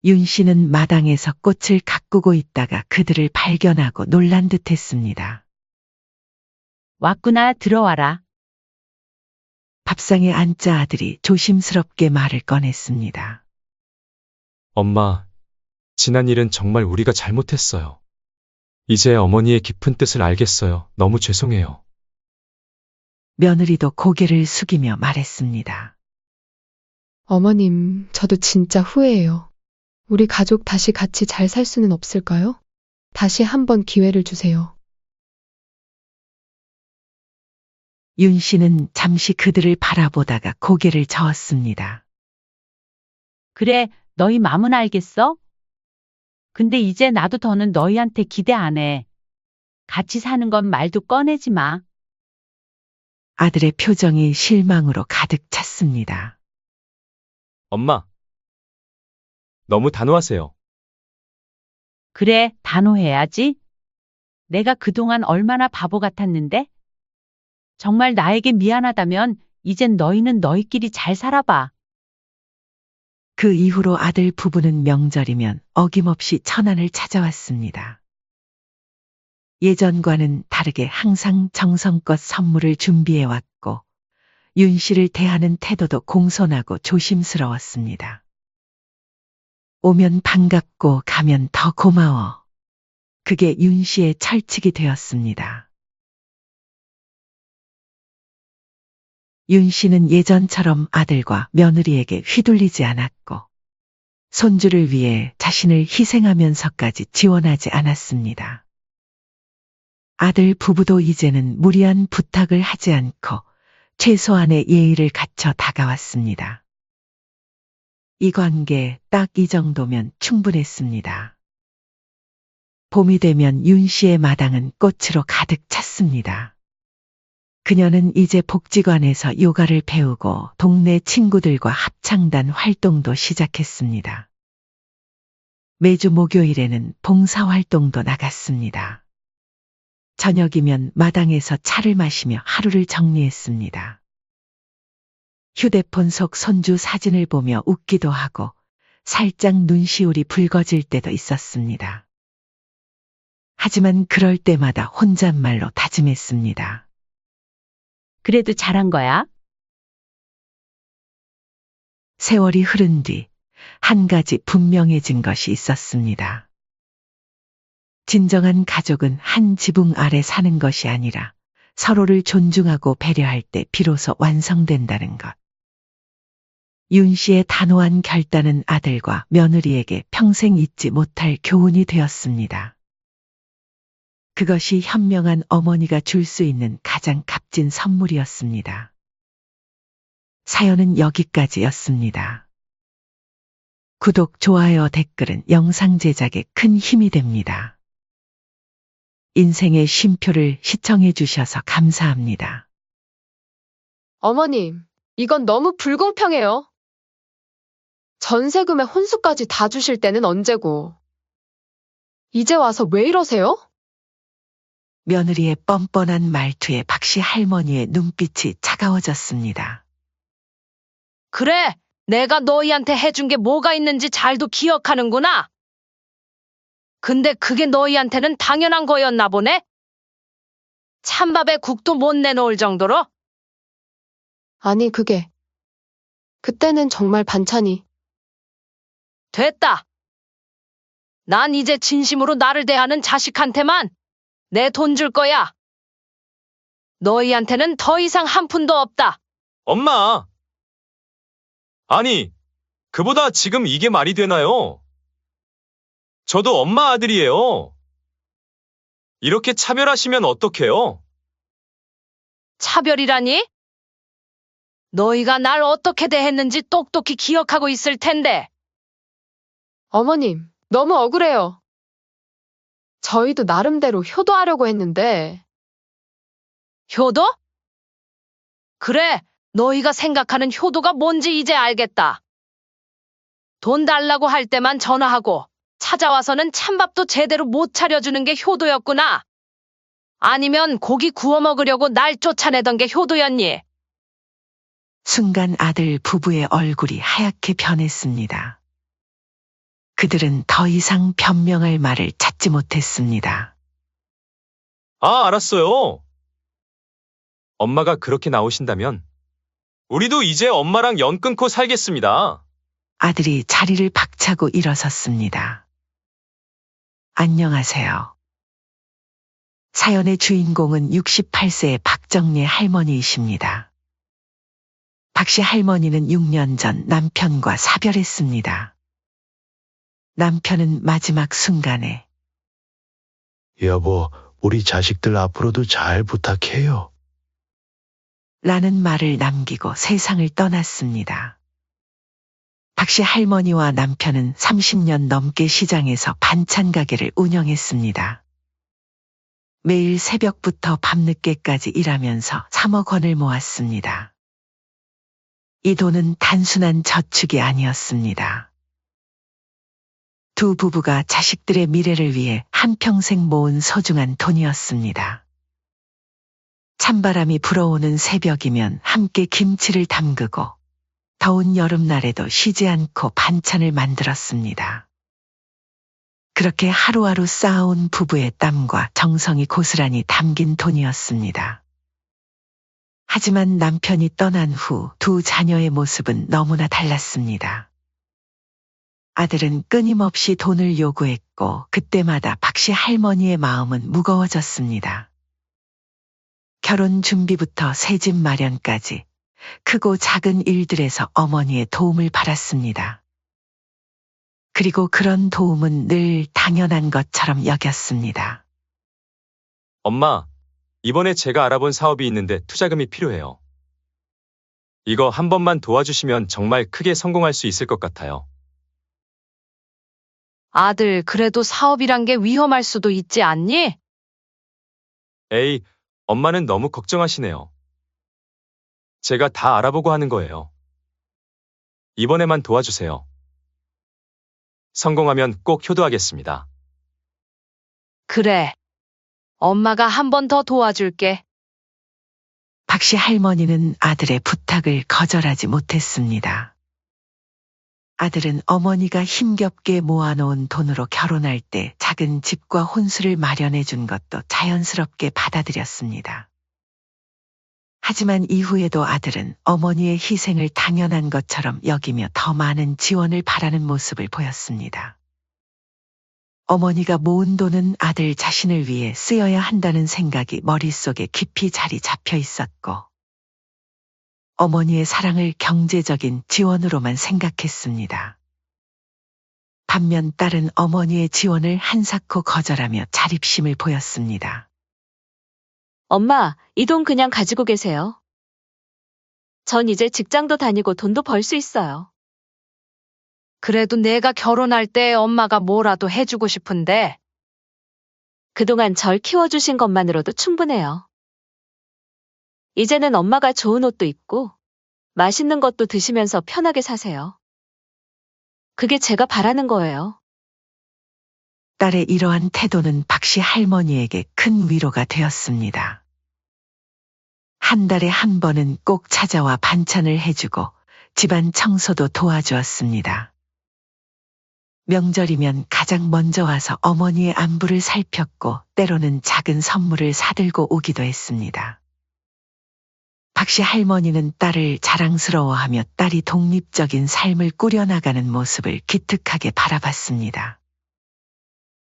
윤 씨는 마당에서 꽃을 가꾸고 있다가 그들을 발견하고 놀란 듯 했습니다. 왔구나, 들어와라. 밥상에 앉자 아들이 조심스럽게 말을 꺼냈습니다. 엄마, 지난 일은 정말 우리가 잘못했어요. 이제 어머니의 깊은 뜻을 알겠어요. 너무 죄송해요. 며느리도 고개를 숙이며 말했습니다. 어머님, 저도 진짜 후회해요. 우리 가족 다시 같이 잘 살 수는 없을까요? 다시 한번 기회를 주세요. 윤 씨는 잠시 그들을 바라보다가 고개를 저었습니다. 그래, 너희 맘은 알겠어? 근데 이제 나도 더는 너희한테 기대 안 해. 같이 사는 건 말도 꺼내지 마. 아들의 표정이 실망으로 가득 찼습니다. 엄마, 너무 단호하세요. 그래, 단호해야지. 내가 그동안 얼마나 바보 같았는데? 정말 나에게 미안하다면 이젠 너희는 너희끼리 잘 살아봐. 그 이후로 아들 부부는 명절이면 어김없이 천안을 찾아왔습니다. 예전과는 다르게 항상 정성껏 선물을 준비해왔고 윤 씨를 대하는 태도도 공손하고 조심스러웠습니다. 오면 반갑고 가면 더 고마워. 그게 윤 씨의 철칙이 되었습니다. 윤 씨는 예전처럼 아들과 며느리에게 휘둘리지 않았고 손주를 위해 자신을 희생하면서까지 지원하지 않았습니다. 아들 부부도 이제는 무리한 부탁을 하지 않고 최소한의 예의를 갖춰 다가왔습니다. 이 관계 딱 이 정도면 충분했습니다. 봄이 되면 윤 씨의 마당은 꽃으로 가득 찼습니다. 그녀는 이제 복지관에서 요가를 배우고 동네 친구들과 합창단 활동도 시작했습니다. 매주 목요일에는 봉사활동도 나갔습니다. 저녁이면 마당에서 차를 마시며 하루를 정리했습니다. 휴대폰 속 손주 사진을 보며 웃기도 하고 살짝 눈시울이 붉어질 때도 있었습니다. 하지만 그럴 때마다 혼잣말로 다짐했습니다. 그래도 잘한 거야? 세월이 흐른 뒤 한 가지 분명해진 것이 있었습니다. 진정한 가족은 한 지붕 아래 사는 것이 아니라 서로를 존중하고 배려할 때 비로소 완성된다는 것. 윤 씨의 단호한 결단은 아들과 며느리에게 평생 잊지 못할 교훈이 되었습니다. 그것이 현명한 어머니가 줄 수 있는 가장 값진 선물이었습니다. 사연은 여기까지였습니다. 구독, 좋아요, 댓글은 영상 제작에 큰 힘이 됩니다. 인생의 쉼표를 시청해 주셔서 감사합니다. 어머님, 이건 너무 불공평해요. 전세금에 혼수까지 다 주실 때는 언제고. 이제 와서 왜 이러세요? 며느리의 뻔뻔한 말투에 박씨 할머니의 눈빛이 차가워졌습니다. 그래, 내가 너희한테 해준 게 뭐가 있는지 잘도 기억하는구나. 근데 그게 너희한테는 당연한 거였나 보네? 찬밥에 국도 못 내놓을 정도로? 아니, 그때는 정말 반찬이. 됐다. 난 이제 진심으로 나를 대하는 자식한테만 내 돈 줄 거야. 너희한테는 더 이상 한 푼도 없다. 엄마! 아니, 그보다 지금 이게 말이 되나요? 저도 엄마 아들이에요. 이렇게 차별하시면 어떡해요? 차별이라니? 너희가 날 어떻게 대했는지 똑똑히 기억하고 있을 텐데. 어머님, 너무 억울해요. 저희도 나름대로 효도하려고 했는데. 효도? 그래, 너희가 생각하는 효도가 뭔지 이제 알겠다. 돈 달라고 할 때만 전화하고 찾아와서는 찬밥도 제대로 못 차려주는 게 효도였구나. 아니면 고기 구워 먹으려고 날 쫓아내던 게 효도였니? 순간 아들 부부의 얼굴이 하얗게 변했습니다. 그들은 더 이상 변명할 말을 찾지 못했습니다. 아, 알았어요. 엄마가 그렇게 나오신다면 우리도 이제 엄마랑 연 끊고 살겠습니다. 아들이 자리를 박차고 일어섰습니다. 안녕하세요. 사연의 주인공은 68세의 박정리 할머니이십니다. 박씨 할머니는 6년 전 남편과 사별했습니다. 남편은 마지막 순간에 여보, 우리 자식들 앞으로도 잘 부탁해요. 라는 말을 남기고 세상을 떠났습니다. 박씨 할머니와 남편은 30년 넘게 시장에서 반찬 가게를 운영했습니다. 매일 새벽부터 밤늦게까지 일하면서 3억 원을 모았습니다. 이 돈은 단순한 저축이 아니었습니다. 두 부부가 자식들의 미래를 위해 한평생 모은 소중한 돈이었습니다. 찬바람이 불어오는 새벽이면 함께 김치를 담그고 더운 여름날에도 쉬지 않고 반찬을 만들었습니다. 그렇게 하루하루 쌓아온 부부의 땀과 정성이 고스란히 담긴 돈이었습니다. 하지만 남편이 떠난 후 두 자녀의 모습은 너무나 달랐습니다. 아들은 끊임없이 돈을 요구했고 그때마다 박씨 할머니의 마음은 무거워졌습니다. 결혼 준비부터 새집 마련까지 크고 작은 일들에서 어머니의 도움을 받았습니다. 그리고 그런 도움은 늘 당연한 것처럼 여겼습니다. 엄마, 이번에 제가 알아본 사업이 있는데 투자금이 필요해요. 이거 한 번만 도와주시면 정말 크게 성공할 수 있을 것 같아요. 아들, 그래도 사업이란 게 위험할 수도 있지 않니? 에이, 엄마는 너무 걱정하시네요. 제가 다 알아보고 하는 거예요. 이번에만 도와주세요. 성공하면 꼭 효도하겠습니다. 그래. 엄마가 한 번 더 도와줄게. 박씨 할머니는 아들의 부탁을 거절하지 못했습니다. 아들은 어머니가 힘겹게 모아놓은 돈으로 결혼할 때 작은 집과 혼수를 마련해 준 것도 자연스럽게 받아들였습니다. 하지만 이후에도 아들은 어머니의 희생을 당연한 것처럼 여기며 더 많은 지원을 바라는 모습을 보였습니다. 어머니가 모은 돈은 아들 자신을 위해 쓰여야 한다는 생각이 머릿속에 깊이 자리 잡혀 있었고, 어머니의 사랑을 경제적인 지원으로만 생각했습니다. 반면 딸은 어머니의 지원을 한사코 거절하며 자립심을 보였습니다. 엄마, 이 돈 그냥 가지고 계세요. 전 이제 직장도 다니고 돈도 벌 수 있어요. 그래도 내가 결혼할 때 엄마가 뭐라도 해주고 싶은데. 그동안 절 키워주신 것만으로도 충분해요. 이제는 엄마가 좋은 옷도 입고 맛있는 것도 드시면서 편하게 사세요. 그게 제가 바라는 거예요. 딸의 이러한 태도는 박씨 할머니에게 큰 위로가 되었습니다. 한 달에 한 번은 꼭 찾아와 반찬을 해주고 집안 청소도 도와주었습니다. 명절이면 가장 먼저 와서 어머니의 안부를 살폈고 때로는 작은 선물을 사들고 오기도 했습니다. 박씨 할머니는 딸을 자랑스러워하며 딸이 독립적인 삶을 꾸려나가는 모습을 기특하게 바라봤습니다.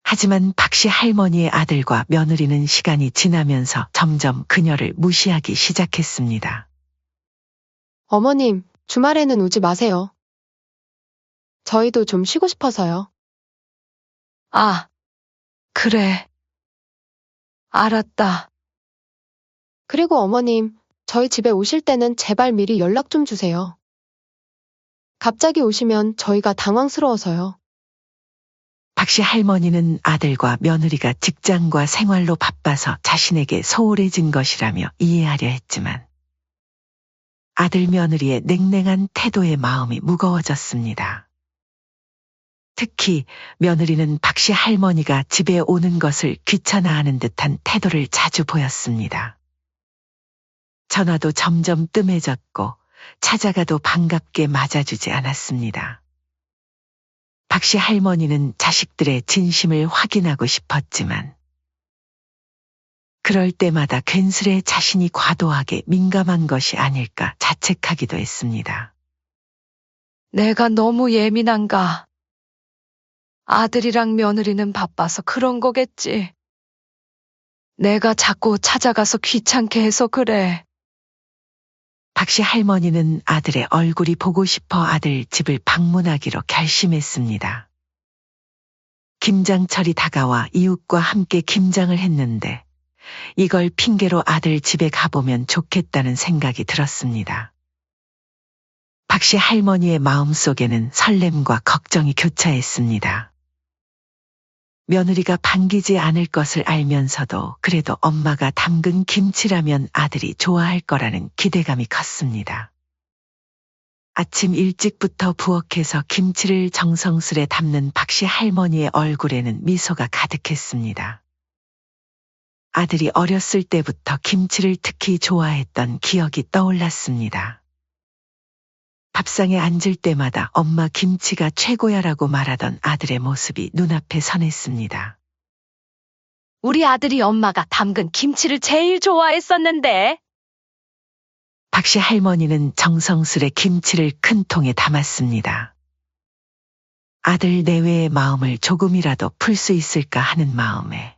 하지만 박씨 할머니의 아들과 며느리는 시간이 지나면서 점점 그녀를 무시하기 시작했습니다. 어머님, 주말에는 오지 마세요. 저희도 좀 쉬고 싶어서요. 아, 그래. 알았다. 그리고 어머님, 저희 집에 오실 때는 제발 미리 연락 좀 주세요. 갑자기 오시면 저희가 당황스러워서요. 박씨 할머니는 아들과 며느리가 직장과 생활로 바빠서 자신에게 소홀해진 것이라며 이해하려 했지만 아들 며느리의 냉랭한 태도에 마음이 무거워졌습니다. 특히 며느리는 박씨 할머니가 집에 오는 것을 귀찮아하는 듯한 태도를 자주 보였습니다. 전화도 점점 뜸해졌고 찾아가도 반갑게 맞아주지 않았습니다. 박씨 할머니는 자식들의 진심을 확인하고 싶었지만 그럴 때마다 괜스레 자신이 과도하게 민감한 것이 아닐까 자책하기도 했습니다. 내가 너무 예민한가? 아들이랑 며느리는 바빠서 그런 거겠지. 내가 자꾸 찾아가서 귀찮게 해서 그래. 박씨 할머니는 아들의 얼굴이 보고 싶어 아들 집을 방문하기로 결심했습니다. 김장철이 다가와 이웃과 함께 김장을 했는데 이걸 핑계로 아들 집에 가보면 좋겠다는 생각이 들었습니다. 박씨 할머니의 마음속에는 설렘과 걱정이 교차했습니다. 며느리가 반기지 않을 것을 알면서도 그래도 엄마가 담근 김치라면 아들이 좋아할 거라는 기대감이 컸습니다. 아침 일찍부터 부엌에서 김치를 정성스레 담는 박씨 할머니의 얼굴에는 미소가 가득했습니다. 아들이 어렸을 때부터 김치를 특히 좋아했던 기억이 떠올랐습니다. 밥상에 앉을 때마다 엄마 김치가 최고야라고 말하던 아들의 모습이 눈앞에 선했습니다. 우리 아들이 엄마가 담근 김치를 제일 좋아했었는데. 박씨 할머니는 정성스레 김치를 큰 통에 담았습니다. 아들 내외의 마음을 조금이라도 풀 수 있을까 하는 마음에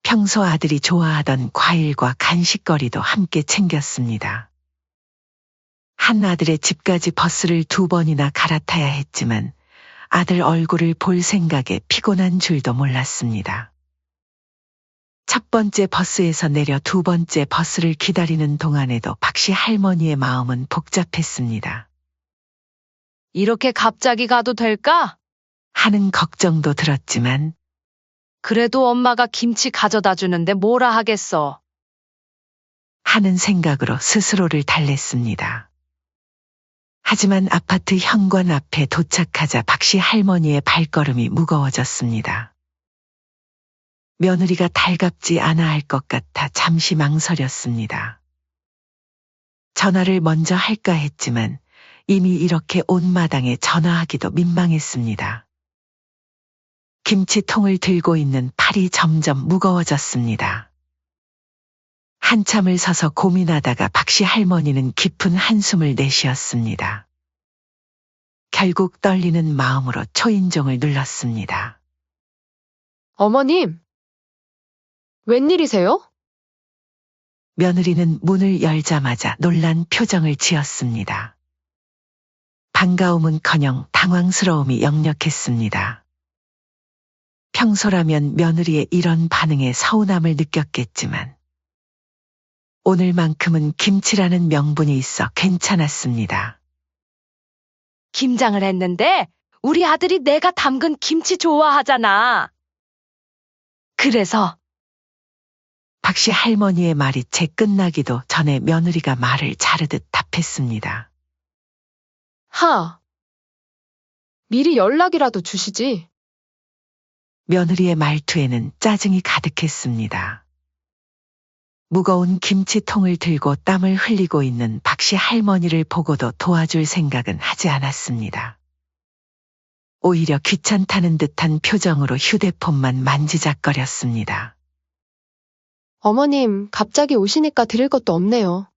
평소 아들이 좋아하던 과일과 간식거리도 함께 챙겼습니다. 한 아들의 집까지 버스를 2번이나 갈아타야 했지만 아들 얼굴을 볼 생각에 피곤한 줄도 몰랐습니다. 첫 번째 버스에서 내려 2번째 버스를 기다리는 동안에도 박씨 할머니의 마음은 복잡했습니다. 이렇게 갑자기 가도 될까? 하는 걱정도 들었지만 그래도 엄마가 김치 가져다 주는데 뭐라 하겠어. 하는 생각으로 스스로를 달랬습니다. 하지만 아파트 현관 앞에 도착하자 박씨 할머니의 발걸음이 무거워졌습니다. 며느리가 달갑지 않아 할 것 같아 잠시 망설였습니다. 전화를 먼저 할까 했지만 이미 이렇게 온 마당에 전화하기도 민망했습니다. 김치통을 들고 있는 팔이 점점 무거워졌습니다. 한참을 서서 고민하다가 박씨 할머니는 깊은 한숨을 내쉬었습니다. 결국 떨리는 마음으로 초인종을 눌렀습니다. 어머님, 웬일이세요? 며느리는 문을 열자마자 놀란 표정을 지었습니다. 반가움은커녕 당황스러움이 역력했습니다. 평소라면 며느리의 이런 반응에 서운함을 느꼈겠지만 오늘만큼은 김치라는 명분이 있어 괜찮았습니다. 김장을 했는데 우리 아들이 내가 담근 김치 좋아하잖아. 그래서 박씨 할머니의 말이 채 끝나기도 전에 며느리가 말을 자르듯 답했습니다. 미리 연락이라도 주시지. 며느리의 말투에는 짜증이 가득했습니다. 무거운 김치통을 들고 땀을 흘리고 있는 박씨 할머니를 보고도 도와줄 생각은 하지 않았습니다. 오히려 귀찮다는 듯한 표정으로 휴대폰만 만지작거렸습니다. 어머님, 갑자기 오시니까 드릴 것도 없네요.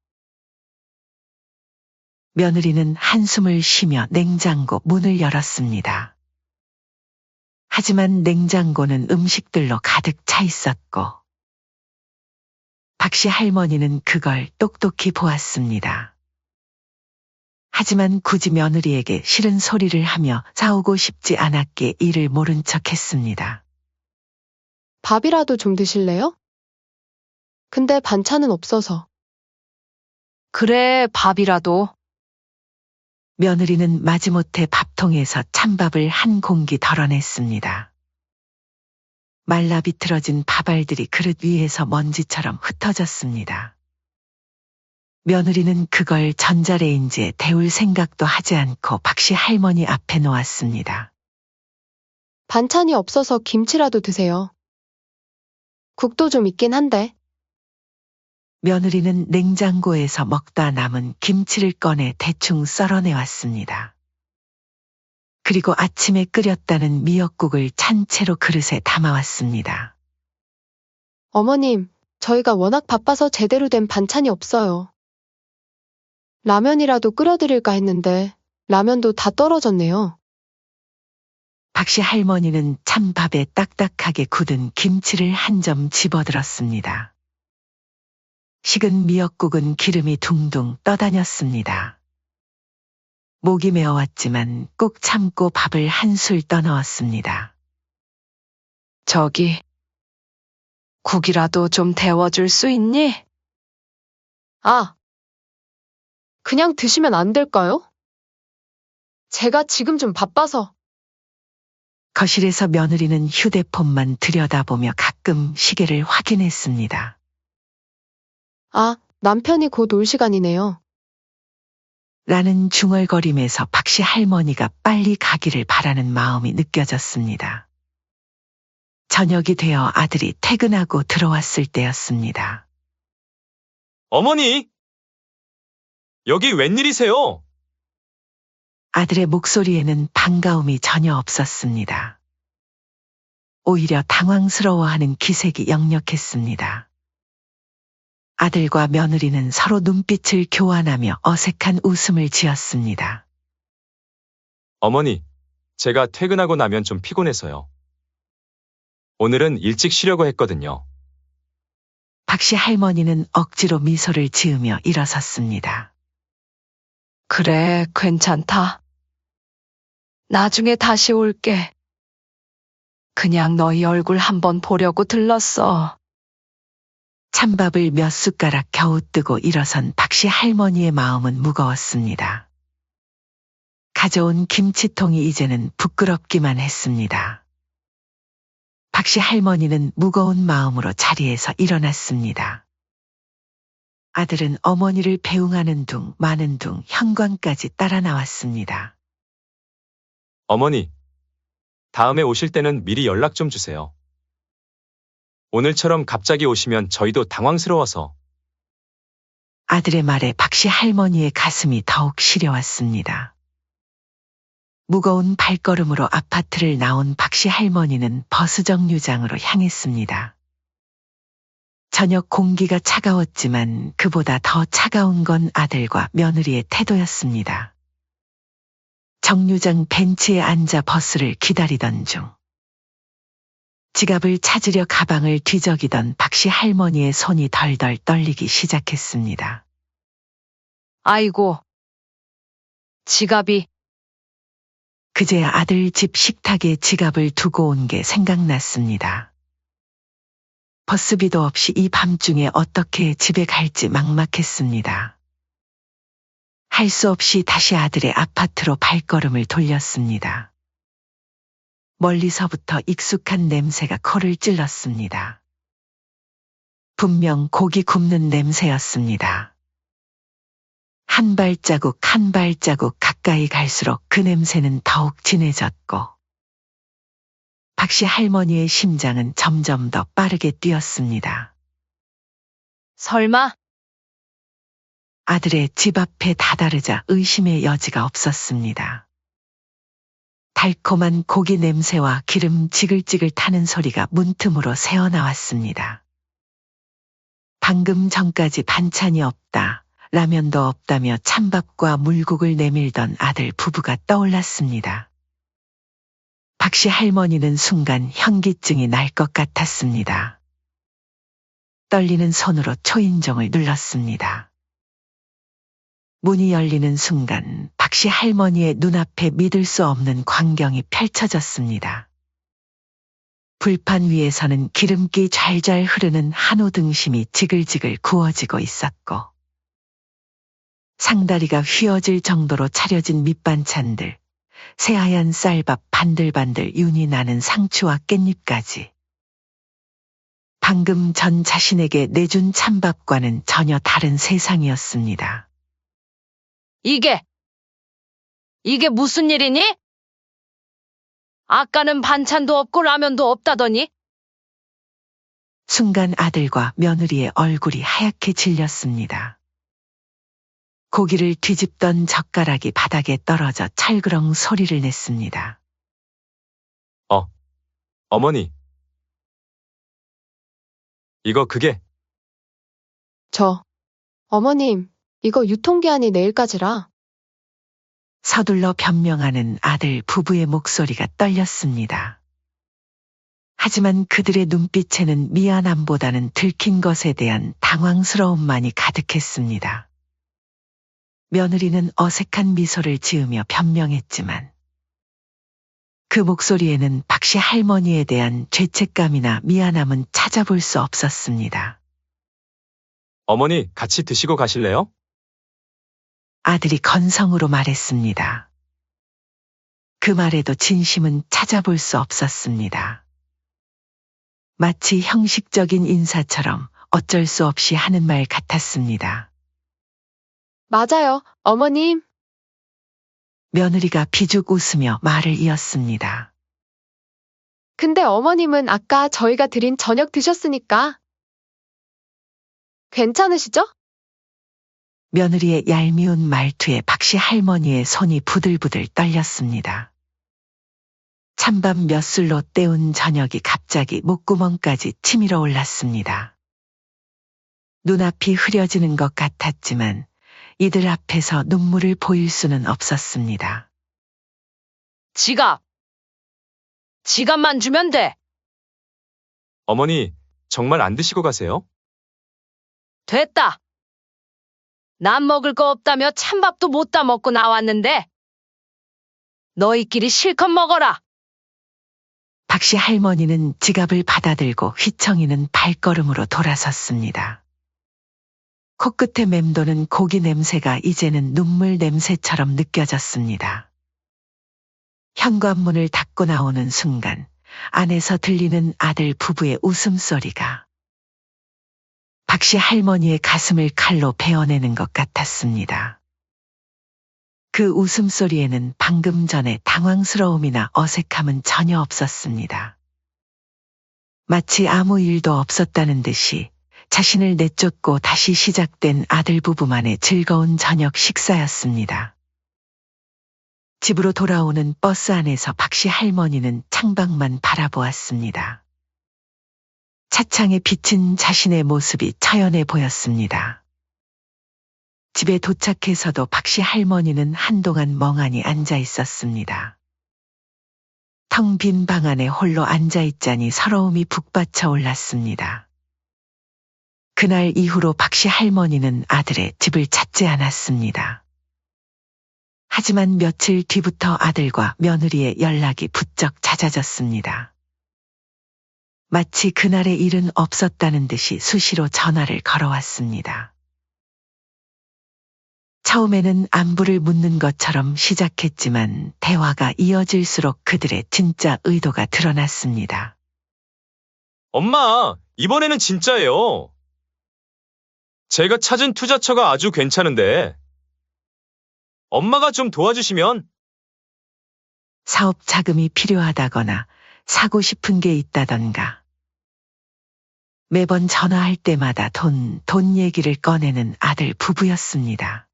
며느리는 한숨을 쉬며 냉장고 문을 열었습니다. 하지만 냉장고는 음식들로 가득 차 있었고 박씨 할머니는 그걸 똑똑히 보았습니다. 하지만 굳이 며느리에게 싫은 소리를 하며 싸우고 싶지 않았기에 이를 모른 척했습니다. 밥이라도 좀 드실래요? 근데 반찬은 없어서. 그래, 밥이라도. 며느리는 마지못해 밥통에서 찬밥을 한 공기 덜어냈습니다. 말라 비틀어진 밥알들이 그릇 위에서 먼지처럼 흩어졌습니다. 며느리는 그걸 전자레인지에 데울 생각도 하지 않고 박씨 할머니 앞에 놓았습니다. 반찬이 없어서 김치라도 드세요. 국도 좀 있긴 한데. 며느리는 냉장고에서 먹다 남은 김치를 꺼내 대충 썰어내왔습니다. 그리고 아침에 끓였다는 미역국을 찬 채로 그릇에 담아왔습니다. 어머님, 저희가 워낙 바빠서 제대로 된 반찬이 없어요. 라면이라도 끓여드릴까 했는데 라면도 다 떨어졌네요. 박씨 할머니는 찬밥에 딱딱하게 굳은 김치를 한 점 집어들었습니다. 식은 미역국은 기름이 둥둥 떠다녔습니다. 목이 메어왔지만 꼭 참고 밥을 한술 떠넣었습니다. 저기, 국이라도 좀 데워줄 수 있니? 그냥 드시면 안 될까요? 제가 지금 좀 바빠서. 거실에서 며느리는 휴대폰만 들여다보며 가끔 시계를 확인했습니다. 남편이 곧 올 시간이네요. 라는 중얼거림에서 박씨 할머니가 빨리 가기를 바라는 마음이 느껴졌습니다. 저녁이 되어 아들이 퇴근하고 들어왔을 때였습니다. 어머니! 여기 웬일이세요? 아들의 목소리에는 반가움이 전혀 없었습니다. 오히려 당황스러워하는 기색이 역력했습니다. 아들과 며느리는 서로 눈빛을 교환하며 어색한 웃음을 지었습니다. 어머니, 제가 퇴근하고 나면 좀 피곤해서요. 오늘은 일찍 쉬려고 했거든요. 박씨 할머니는 억지로 미소를 지으며 일어섰습니다. 그래, 괜찮다. 나중에 다시 올게. 그냥 너희 얼굴 한번 보려고 들렀어. 찬밥을 몇 숟가락 겨우 뜨고 일어선 박씨 할머니의 마음은 무거웠습니다. 가져온 김치통이 이제는 부끄럽기만 했습니다. 박씨 할머니는 무거운 마음으로 자리에서 일어났습니다. 아들은 어머니를 배웅하는 둥 마는 둥 현관까지 따라 나왔습니다. 어머니, 다음에 오실 때는 미리 연락 좀 주세요. 오늘처럼 갑자기 오시면 저희도 당황스러워서. 아들의 말에 박씨 할머니의 가슴이 더욱 시려왔습니다. 무거운 발걸음으로 아파트를 나온 박씨 할머니는 버스 정류장으로 향했습니다. 저녁 공기가 차가웠지만 그보다 더 차가운 건 아들과 며느리의 태도였습니다. 정류장 벤치에 앉아 버스를 기다리던 중 지갑을 찾으려 가방을 뒤적이던 박씨 할머니의 손이 덜덜 떨리기 시작했습니다. 아이고. 지갑이. 그제야 아들 집 식탁에 지갑을 두고 온 게 생각났습니다. 버스비도 없이 이 밤중에 어떻게 집에 갈지 막막했습니다. 할 수 없이 다시 아들의 아파트로 발걸음을 돌렸습니다. 멀리서부터 익숙한 냄새가 코를 찔렀습니다. 분명 고기 굽는 냄새였습니다. 한 발자국 한 발자국 가까이 갈수록 그 냄새는 더욱 진해졌고 박씨 할머니의 심장은 점점 더 빠르게 뛰었습니다. 설마? 아들의 집 앞에 다다르자 의심의 여지가 없었습니다. 달콤한 고기 냄새와 기름 지글지글 타는 소리가 문틈으로 새어나왔습니다. 방금 전까지 반찬이 없다, 라면도 없다며 찬밥과 물국을 내밀던 아들 부부가 떠올랐습니다. 박씨 할머니는 순간 현기증이 날 것 같았습니다. 떨리는 손으로 초인종을 눌렀습니다. 문이 열리는 순간 박씨 할머니의 눈앞에 믿을 수 없는 광경이 펼쳐졌습니다. 불판 위에서는 기름기 잘잘 흐르는 한우 등심이 지글지글 구워지고 있었고 상다리가 휘어질 정도로 차려진 밑반찬들, 새하얀 쌀밥 반들반들 윤이 나는 상추와 깻잎까지. 방금 전 자신에게 내준 찬밥과는 전혀 다른 세상이었습니다. 이게 무슨 일이니? 아까는 반찬도 없고 라면도 없다더니? 순간 아들과 며느리의 얼굴이 하얗게 질렸습니다. 고기를 뒤집던 젓가락이 바닥에 떨어져 찰그렁 소리를 냈습니다. 어머니. 이거 그게. 어머님, 이거 유통기한이 내일까지라. 서둘러 변명하는 아들 부부의 목소리가 떨렸습니다. 하지만 그들의 눈빛에는 미안함보다는 들킨 것에 대한 당황스러움만이 가득했습니다. 며느리는 어색한 미소를 지으며 변명했지만 그 목소리에는 박씨 할머니에 대한 죄책감이나 미안함은 찾아볼 수 없었습니다. 어머니, 같이 드시고 가실래요? 아들이 건성으로 말했습니다. 그 말에도 진심은 찾아볼 수 없었습니다. 마치 형식적인 인사처럼 어쩔 수 없이 하는 말 같았습니다. 맞아요, 어머님. 며느리가 비죽 웃으며 말을 이었습니다. 근데 어머님은 아까 저희가 드린 저녁 드셨으니까. 괜찮으시죠? 며느리의 얄미운 말투에 박씨 할머니의 손이 부들부들 떨렸습니다. 찬밥 몇 술로 때운 저녁이 갑자기 목구멍까지 치밀어 올랐습니다. 눈앞이 흐려지는 것 같았지만 이들 앞에서 눈물을 보일 수는 없었습니다. 지갑만 주면 돼. 어머니, 정말 안 드시고 가세요? 됐다. 난 먹을 거 없다며 찬밥도 못 다 먹고 나왔는데. 너희끼리 실컷 먹어라. 박씨 할머니는 지갑을 받아들고 휘청이는 발걸음으로 돌아섰습니다. 코끝에 맴도는 고기 냄새가 이제는 눈물 냄새처럼 느껴졌습니다. 현관문을 닫고 나오는 순간 안에서 들리는 아들 부부의 웃음소리가 박씨 할머니의 가슴을 칼로 베어내는 것 같았습니다. 그 웃음소리에는 방금 전에 당황스러움이나 어색함은 전혀 없었습니다. 마치 아무 일도 없었다는 듯이 자신을 내쫓고 다시 시작된 아들 부부만의 즐거운 저녁 식사였습니다. 집으로 돌아오는 버스 안에서 박씨 할머니는 창밖만 바라보았습니다. 차창에 비친 자신의 모습이 처연해 보였습니다. 집에 도착해서도 박씨 할머니는 한동안 멍하니 앉아 있었습니다. 텅 빈 방 안에 홀로 앉아 있자니 서러움이 북받쳐 올랐습니다. 그날 이후로 박씨 할머니는 아들의 집을 찾지 않았습니다. 하지만 며칠 뒤부터 아들과 며느리의 연락이 부쩍 잦아졌습니다. 마치 그날의 일은 없었다는 듯이 수시로 전화를 걸어왔습니다. 처음에는 안부를 묻는 것처럼 시작했지만 대화가 이어질수록 그들의 진짜 의도가 드러났습니다. 엄마, 이번에는 진짜예요. 제가 찾은 투자처가 아주 괜찮은데 엄마가 좀 도와주시면. 사업 자금이 필요하다거나 사고 싶은 게 있다던가. 매번 전화할 때마다 돈 얘기를 꺼내는 아들 부부였습니다.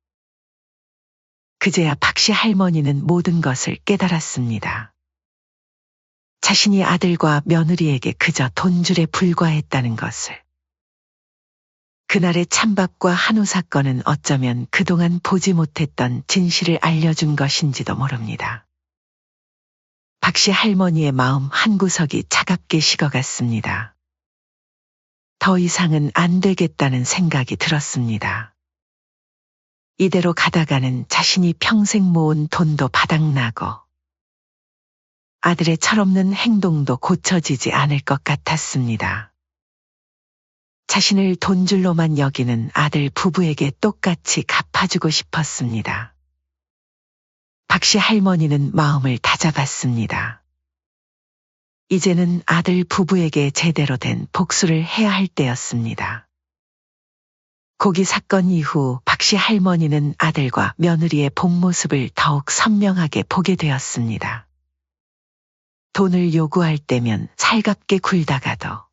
그제야 박씨 할머니는 모든 것을 깨달았습니다. 자신이 아들과 며느리에게 그저 돈줄에 불과했다는 것을. 그날의 찬밥과 한우 사건은 어쩌면 그동안 보지 못했던 진실을 알려준 것인지도 모릅니다. 박씨 할머니의 마음 한구석이 차갑게 식어갔습니다. 더 이상은 안 되겠다는 생각이 들었습니다. 이대로 가다가는 자신이 평생 모은 돈도 바닥나고 아들의 철없는 행동도 고쳐지지 않을 것 같았습니다. 자신을 돈줄로만 여기는 아들 부부에게 똑같이 갚아주고 싶었습니다. 박씨 할머니는 마음을 다잡았습니다. 이제는 아들 부부에게 제대로 된 복수를 해야 할 때였습니다. 고기 사건 이후 박씨 할머니는 아들과 며느리의 본 모습을 더욱 선명하게 보게 되었습니다. 돈을 요구할 때면 살갑게 굴다가도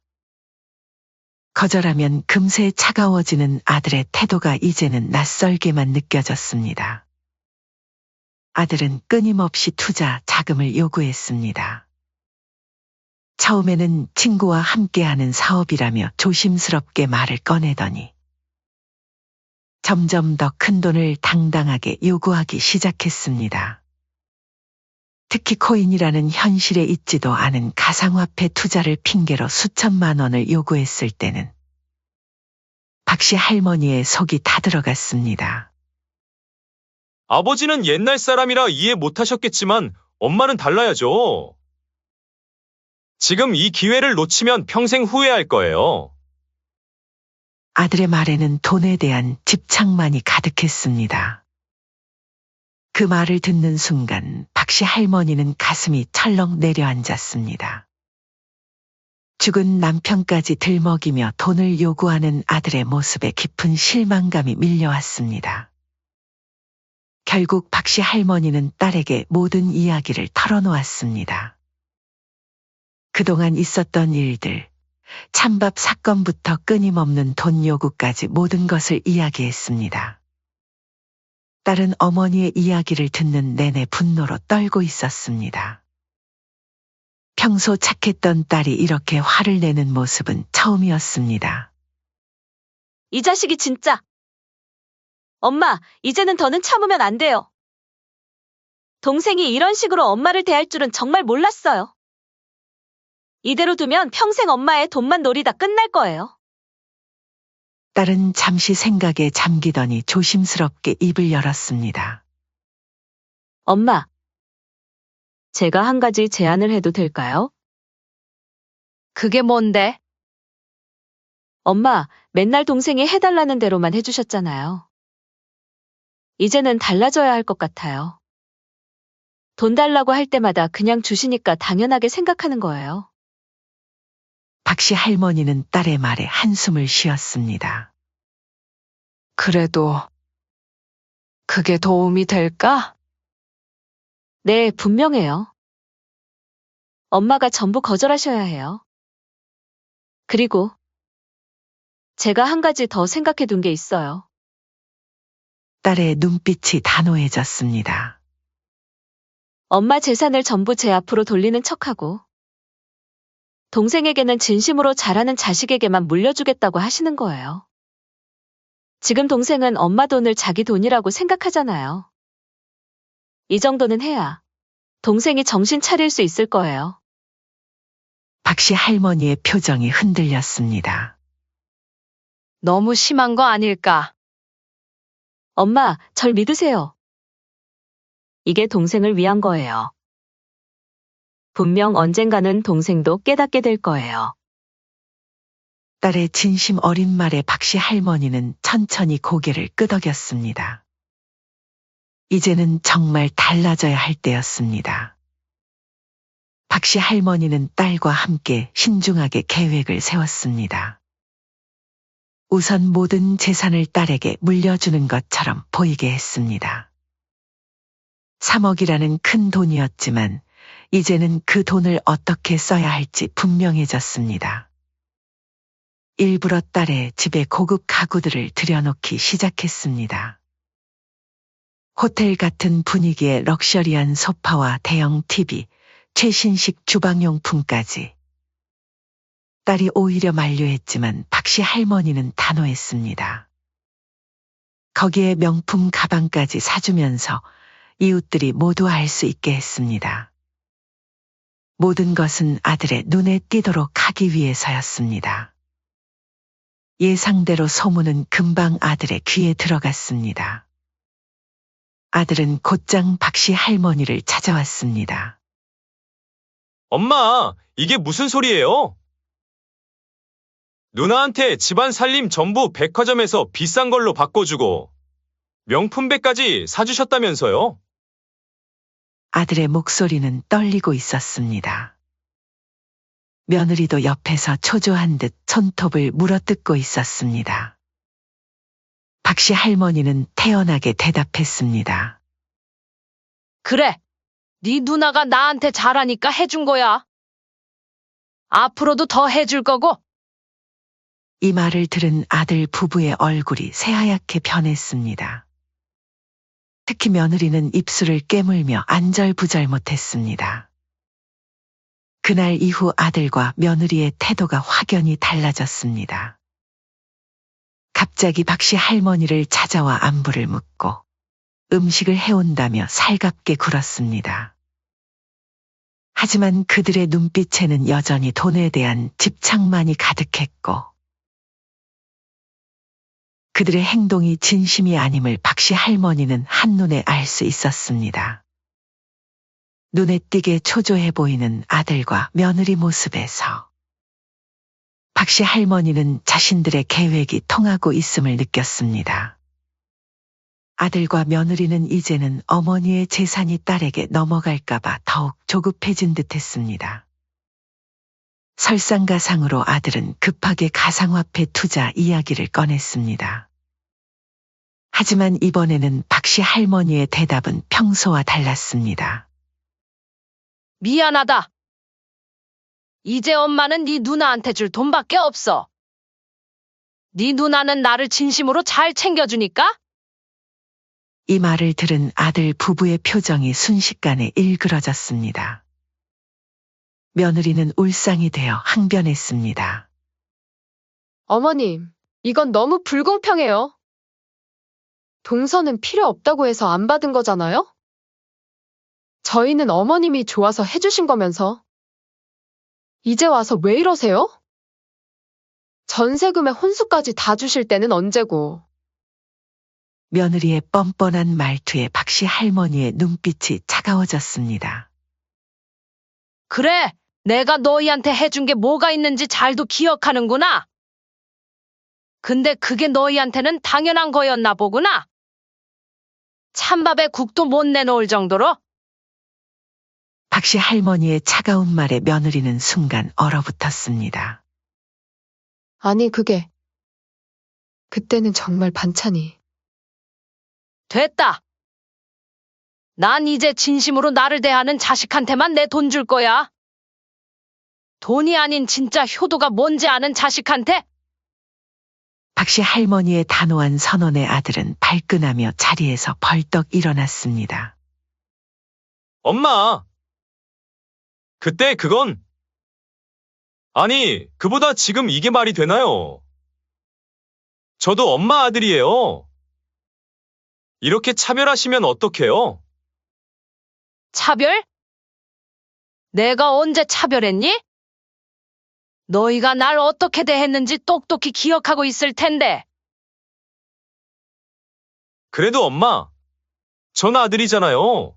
거절하면 금세 차가워지는 아들의 태도가 이제는 낯설게만 느껴졌습니다. 아들은 끊임없이 투자 자금을 요구했습니다. 처음에는 친구와 함께하는 사업이라며 조심스럽게 말을 꺼내더니 점점 더 큰 돈을 당당하게 요구하기 시작했습니다. 특히 코인이라는 현실에 있지도 않은 가상화폐 투자를 핑계로 수천만 원을 요구했을 때는 박씨 할머니의 속이 타들어갔습니다. 아버지는 옛날 사람이라 이해 못하셨겠지만 엄마는 달라야죠. 지금 이 기회를 놓치면 평생 후회할 거예요. 아들의 말에는 돈에 대한 집착만이 가득했습니다. 그 말을 듣는 순간 박씨 할머니는 가슴이 철렁 내려앉았습니다. 죽은 남편까지 들먹이며 돈을 요구하는 아들의 모습에 깊은 실망감이 밀려왔습니다. 결국 박씨 할머니는 딸에게 모든 이야기를 털어놓았습니다. 그동안 있었던 일들, 찬밥 사건부터 끊임없는 돈 요구까지 모든 것을 이야기했습니다. 딸은 어머니의 이야기를 듣는 내내 분노로 떨고 있었습니다. 평소 착했던 딸이 이렇게 화를 내는 모습은 처음이었습니다. 이 자식이 진짜. 엄마, 이제는 더는 참으면 안 돼요. 동생이 이런 식으로 엄마를 대할 줄은 정말 몰랐어요. 이대로 두면 평생 엄마의 돈만 노리다 끝날 거예요. 딸은 잠시 생각에 잠기더니 조심스럽게 입을 열었습니다. 엄마, 제가 한 가지 제안을 해도 될까요? 그게 뭔데? 엄마, 맨날 동생이 해달라는 대로만 해주셨잖아요. 이제는 달라져야 할 것 같아요. 돈 달라고 할 때마다 그냥 주시니까 당연하게 생각하는 거예요. 박씨 할머니는 딸의 말에 한숨을 쉬었습니다. 그래도 그게 도움이 될까? 네, 분명해요. 엄마가 전부 거절하셔야 해요. 그리고 제가 한 가지 더 생각해 둔 게 있어요. 딸의 눈빛이 단호해졌습니다. 엄마 재산을 전부 제 앞으로 돌리는 척하고 동생에게는 진심으로 잘하는 자식에게만 물려주겠다고 하시는 거예요. 지금 동생은 엄마 돈을 자기 돈이라고 생각하잖아요. 이 정도는 해야 동생이 정신 차릴 수 있을 거예요. 박씨 할머니의 표정이 흔들렸습니다. 너무 심한 거 아닐까? 엄마, 절 믿으세요. 이게 동생을 위한 거예요. 분명 언젠가는 동생도 깨닫게 될 거예요. 딸의 진심 어린 말에 박씨 할머니는 천천히 고개를 끄덕였습니다. 이제는 정말 달라져야 할 때였습니다. 박씨 할머니는 딸과 함께 신중하게 계획을 세웠습니다. 우선 모든 재산을 딸에게 물려주는 것처럼 보이게 했습니다. 3억이라는 큰 돈이었지만 이제는 그 돈을 어떻게 써야 할지 분명해졌습니다. 일부러 딸의 집에 고급 가구들을 들여놓기 시작했습니다. 호텔 같은 분위기의 럭셔리한 소파와 대형 TV, 최신식 주방용품까지. 딸이 오히려 만류했지만 박씨 할머니는 단호했습니다. 거기에 명품 가방까지 사주면서 이웃들이 모두 알 수 있게 했습니다. 모든 것은 아들의 눈에 띄도록 하기 위해서였습니다. 예상대로 소문은 금방 아들의 귀에 들어갔습니다. 아들은 곧장 박씨 할머니를 찾아왔습니다. 엄마, 이게 무슨 소리예요? 누나한테 집안 살림 전부 백화점에서 비싼 걸로 바꿔주고 명품백까지 사주셨다면서요? 아들의 목소리는 떨리고 있었습니다. 며느리도 옆에서 초조한 듯 손톱을 물어뜯고 있었습니다. 박씨 할머니는 태연하게 대답했습니다. 그래, 네 누나가 나한테 잘하니까 해준 거야. 앞으로도 더 해줄 거고. 이 말을 들은 아들 부부의 얼굴이 새하얗게 변했습니다. 특히 며느리는 입술을 깨물며 안절부절 못했습니다. 그날 이후 아들과 며느리의 태도가 확연히 달라졌습니다. 갑자기 박씨 할머니를 찾아와 안부를 묻고 음식을 해온다며 살갑게 굴었습니다. 하지만 그들의 눈빛에는 여전히 돈에 대한 집착만이 가득했고 그들의 행동이 진심이 아님을 박씨 할머니는 한눈에 알 수 있었습니다. 눈에 띄게 초조해 보이는 아들과 며느리 모습에서 박씨 할머니는 자신들의 계획이 통하고 있음을 느꼈습니다. 아들과 며느리는 이제는 어머니의 재산이 딸에게 넘어갈까봐 더욱 조급해진 듯했습니다. 설상가상으로 아들은 급하게 가상화폐 투자 이야기를 꺼냈습니다. 하지만 이번에는 박씨 할머니의 대답은 평소와 달랐습니다. 미안하다. 이제 엄마는 네 누나한테 줄 돈밖에 없어. 네 누나는 나를 진심으로 잘 챙겨주니까? 이 말을 들은 아들 부부의 표정이 순식간에 일그러졌습니다. 며느리는 울상이 되어 항변했습니다. 어머님, 이건 너무 불공평해요. 동서는 필요 없다고 해서 안 받은 거잖아요? 저희는 어머님이 좋아서 해주신 거면서. 이제 와서 왜 이러세요? 전세금에 혼수까지 다 주실 때는 언제고. 며느리의 뻔뻔한 말투에 박씨 할머니의 눈빛이 차가워졌습니다. 그래, 내가 너희한테 해준 게 뭐가 있는지 잘도 기억하는구나. 근데 그게 너희한테는 당연한 거였나 보구나. 찬밥에 국도 못 내놓을 정도로? 박씨 할머니의 차가운 말에 며느리는 순간 얼어붙었습니다. 아니, 그때는 정말 반찬이. 됐다. 난 이제 진심으로 나를 대하는 자식한테만 내 돈 줄 거야. 돈이 아닌 진짜 효도가 뭔지 아는 자식한테? 박씨 할머니의 단호한 선언에 아들은 발끈하며 자리에서 벌떡 일어났습니다. 엄마! 그때 그건... 아니, 그보다 지금 이게 말이 되나요? 저도 엄마 아들이에요. 이렇게 차별하시면 어떡해요? 차별? 내가 언제 차별했니? 너희가 날 어떻게 대했는지 똑똑히 기억하고 있을 텐데. 그래도 엄마, 전 아들이잖아요.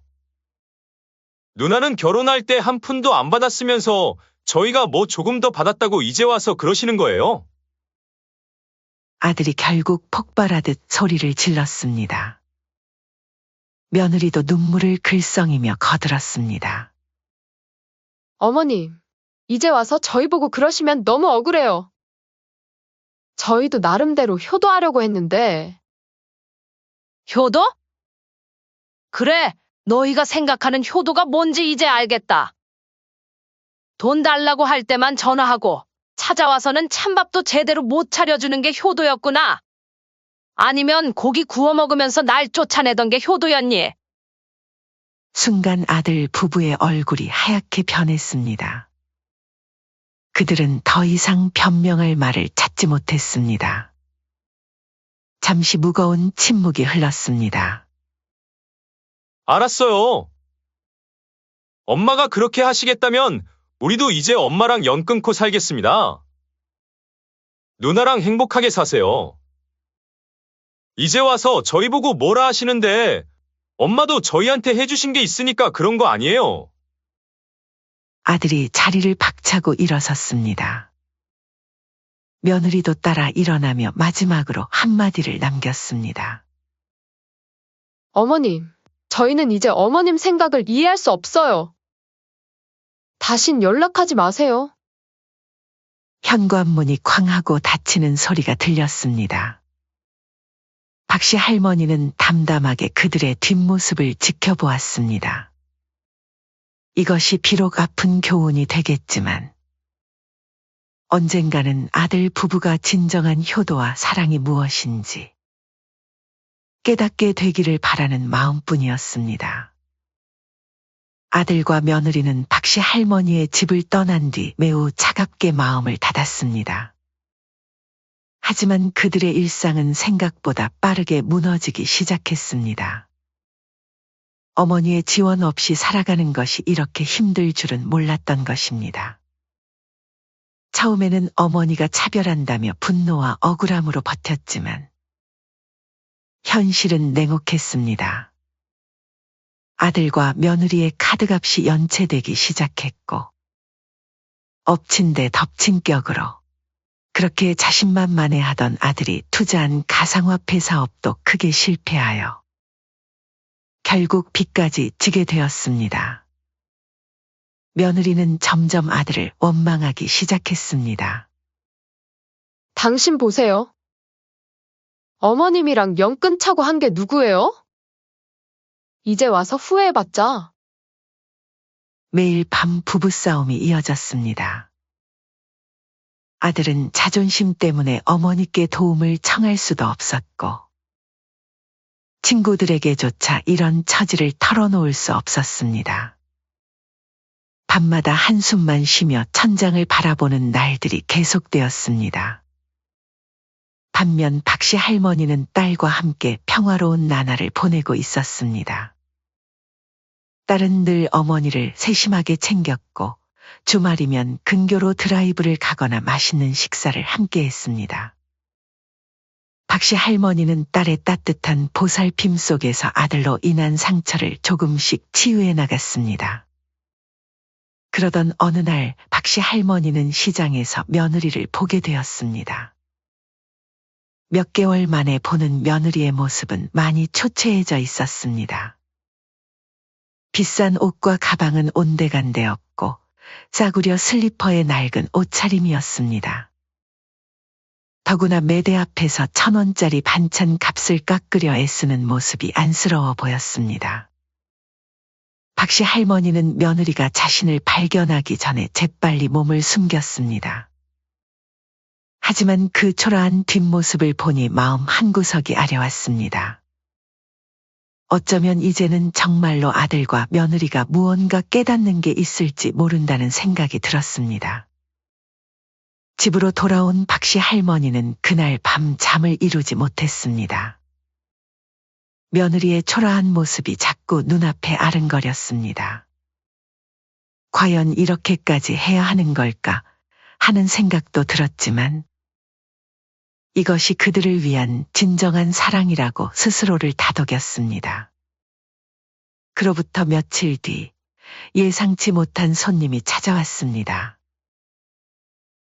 누나는 결혼할 때 한 푼도 안 받았으면서 저희가 뭐 조금 더 받았다고 이제 와서 그러시는 거예요? 아들이 결국 폭발하듯 소리를 질렀습니다. 며느리도 눈물을 글썽이며 거들었습니다. 어머님, 이제 와서 저희 보고 그러시면 너무 억울해요. 저희도 나름대로 효도하려고 했는데, 효도? 그래, 너희가 생각하는 효도가 뭔지 이제 알겠다. 돈 달라고 할 때만 전화하고 찾아와서는 찬밥도 제대로 못 차려주는 게 효도였구나. 아니면 고기 구워 먹으면서 날 쫓아내던 게 효도였니? 순간 아들 부부의 얼굴이 하얗게 변했습니다. 그들은 더 이상 변명할 말을 찾지 못했습니다. 잠시 무거운 침묵이 흘렀습니다. 알았어요. 엄마가 그렇게 하시겠다면 우리도 이제 엄마랑 연 끊고 살겠습니다. 누나랑 행복하게 사세요. 이제 와서 저희 보고 뭐라 하시는데 엄마도 저희한테 해주신 게 있으니까 그런 거 아니에요? 아들이 자리를 박차고 일어섰습니다. 며느리도 따라 일어나며 마지막으로 한마디를 남겼습니다. 어머님, 저희는 이제 어머님 생각을 이해할 수 없어요. 다신 연락하지 마세요. 현관문이 쾅 하고 닫히는 소리가 들렸습니다. 박씨 할머니는 담담하게 그들의 뒷모습을 지켜보았습니다. 이것이 비록 아픈 교훈이 되겠지만 언젠가는 아들 부부가 진정한 효도와 사랑이 무엇인지 깨닫게 되기를 바라는 마음뿐이었습니다. 아들과 며느리는 박씨 할머니의 집을 떠난 뒤 매우 차갑게 마음을 닫았습니다. 하지만 그들의 일상은 생각보다 빠르게 무너지기 시작했습니다. 어머니의 지원 없이 살아가는 것이 이렇게 힘들 줄은 몰랐던 것입니다. 처음에는 어머니가 차별한다며 분노와 억울함으로 버텼지만 현실은 냉혹했습니다. 아들과 며느리의 카드값이 연체되기 시작했고 엎친 데 덮친 격으로 그렇게 자신만만해하던 아들이 투자한 가상화폐 사업도 크게 실패하여 결국 빚까지 지게 되었습니다. 며느리는 점점 아들을 원망하기 시작했습니다. 당신 보세요. 어머님이랑 연 끊자고 한 게 누구예요? 이제 와서 후회해봤자. 매일 밤 부부싸움이 이어졌습니다. 아들은 자존심 때문에 어머니께 도움을 청할 수도 없었고 친구들에게조차 이런 처지를 털어놓을 수 없었습니다. 밤마다 한숨만 쉬며 천장을 바라보는 날들이 계속되었습니다. 반면 박씨 할머니는 딸과 함께 평화로운 나날을 보내고 있었습니다. 딸은 늘 어머니를 세심하게 챙겼고 주말이면 근교로 드라이브를 가거나 맛있는 식사를 함께 했습니다. 박씨 할머니는 딸의 따뜻한 보살핌 속에서 아들로 인한 상처를 조금씩 치유해 나갔습니다. 그러던 어느 날 박씨 할머니는 시장에서 며느리를 보게 되었습니다. 몇 개월 만에 보는 며느리의 모습은 많이 초췌해져 있었습니다. 비싼 옷과 가방은 온데간데 없고 싸구려 슬리퍼에 낡은 옷차림이었습니다. 더구나 매대 앞에서 1,000원짜리 반찬 값을 깎으려 애쓰는 모습이 안쓰러워 보였습니다. 박씨 할머니는 며느리가 자신을 발견하기 전에 재빨리 몸을 숨겼습니다. 하지만 그 초라한 뒷모습을 보니 마음 한구석이 아려왔습니다. 어쩌면 이제는 정말로 아들과 며느리가 무언가 깨닫는 게 있을지 모른다는 생각이 들었습니다. 집으로 돌아온 박씨 할머니는 그날 밤 잠을 이루지 못했습니다. 며느리의 초라한 모습이 자꾸 눈앞에 아른거렸습니다. 과연 이렇게까지 해야 하는 걸까 하는 생각도 들었지만 이것이 그들을 위한 진정한 사랑이라고 스스로를 다독였습니다. 그로부터 며칠 뒤 예상치 못한 손님이 찾아왔습니다.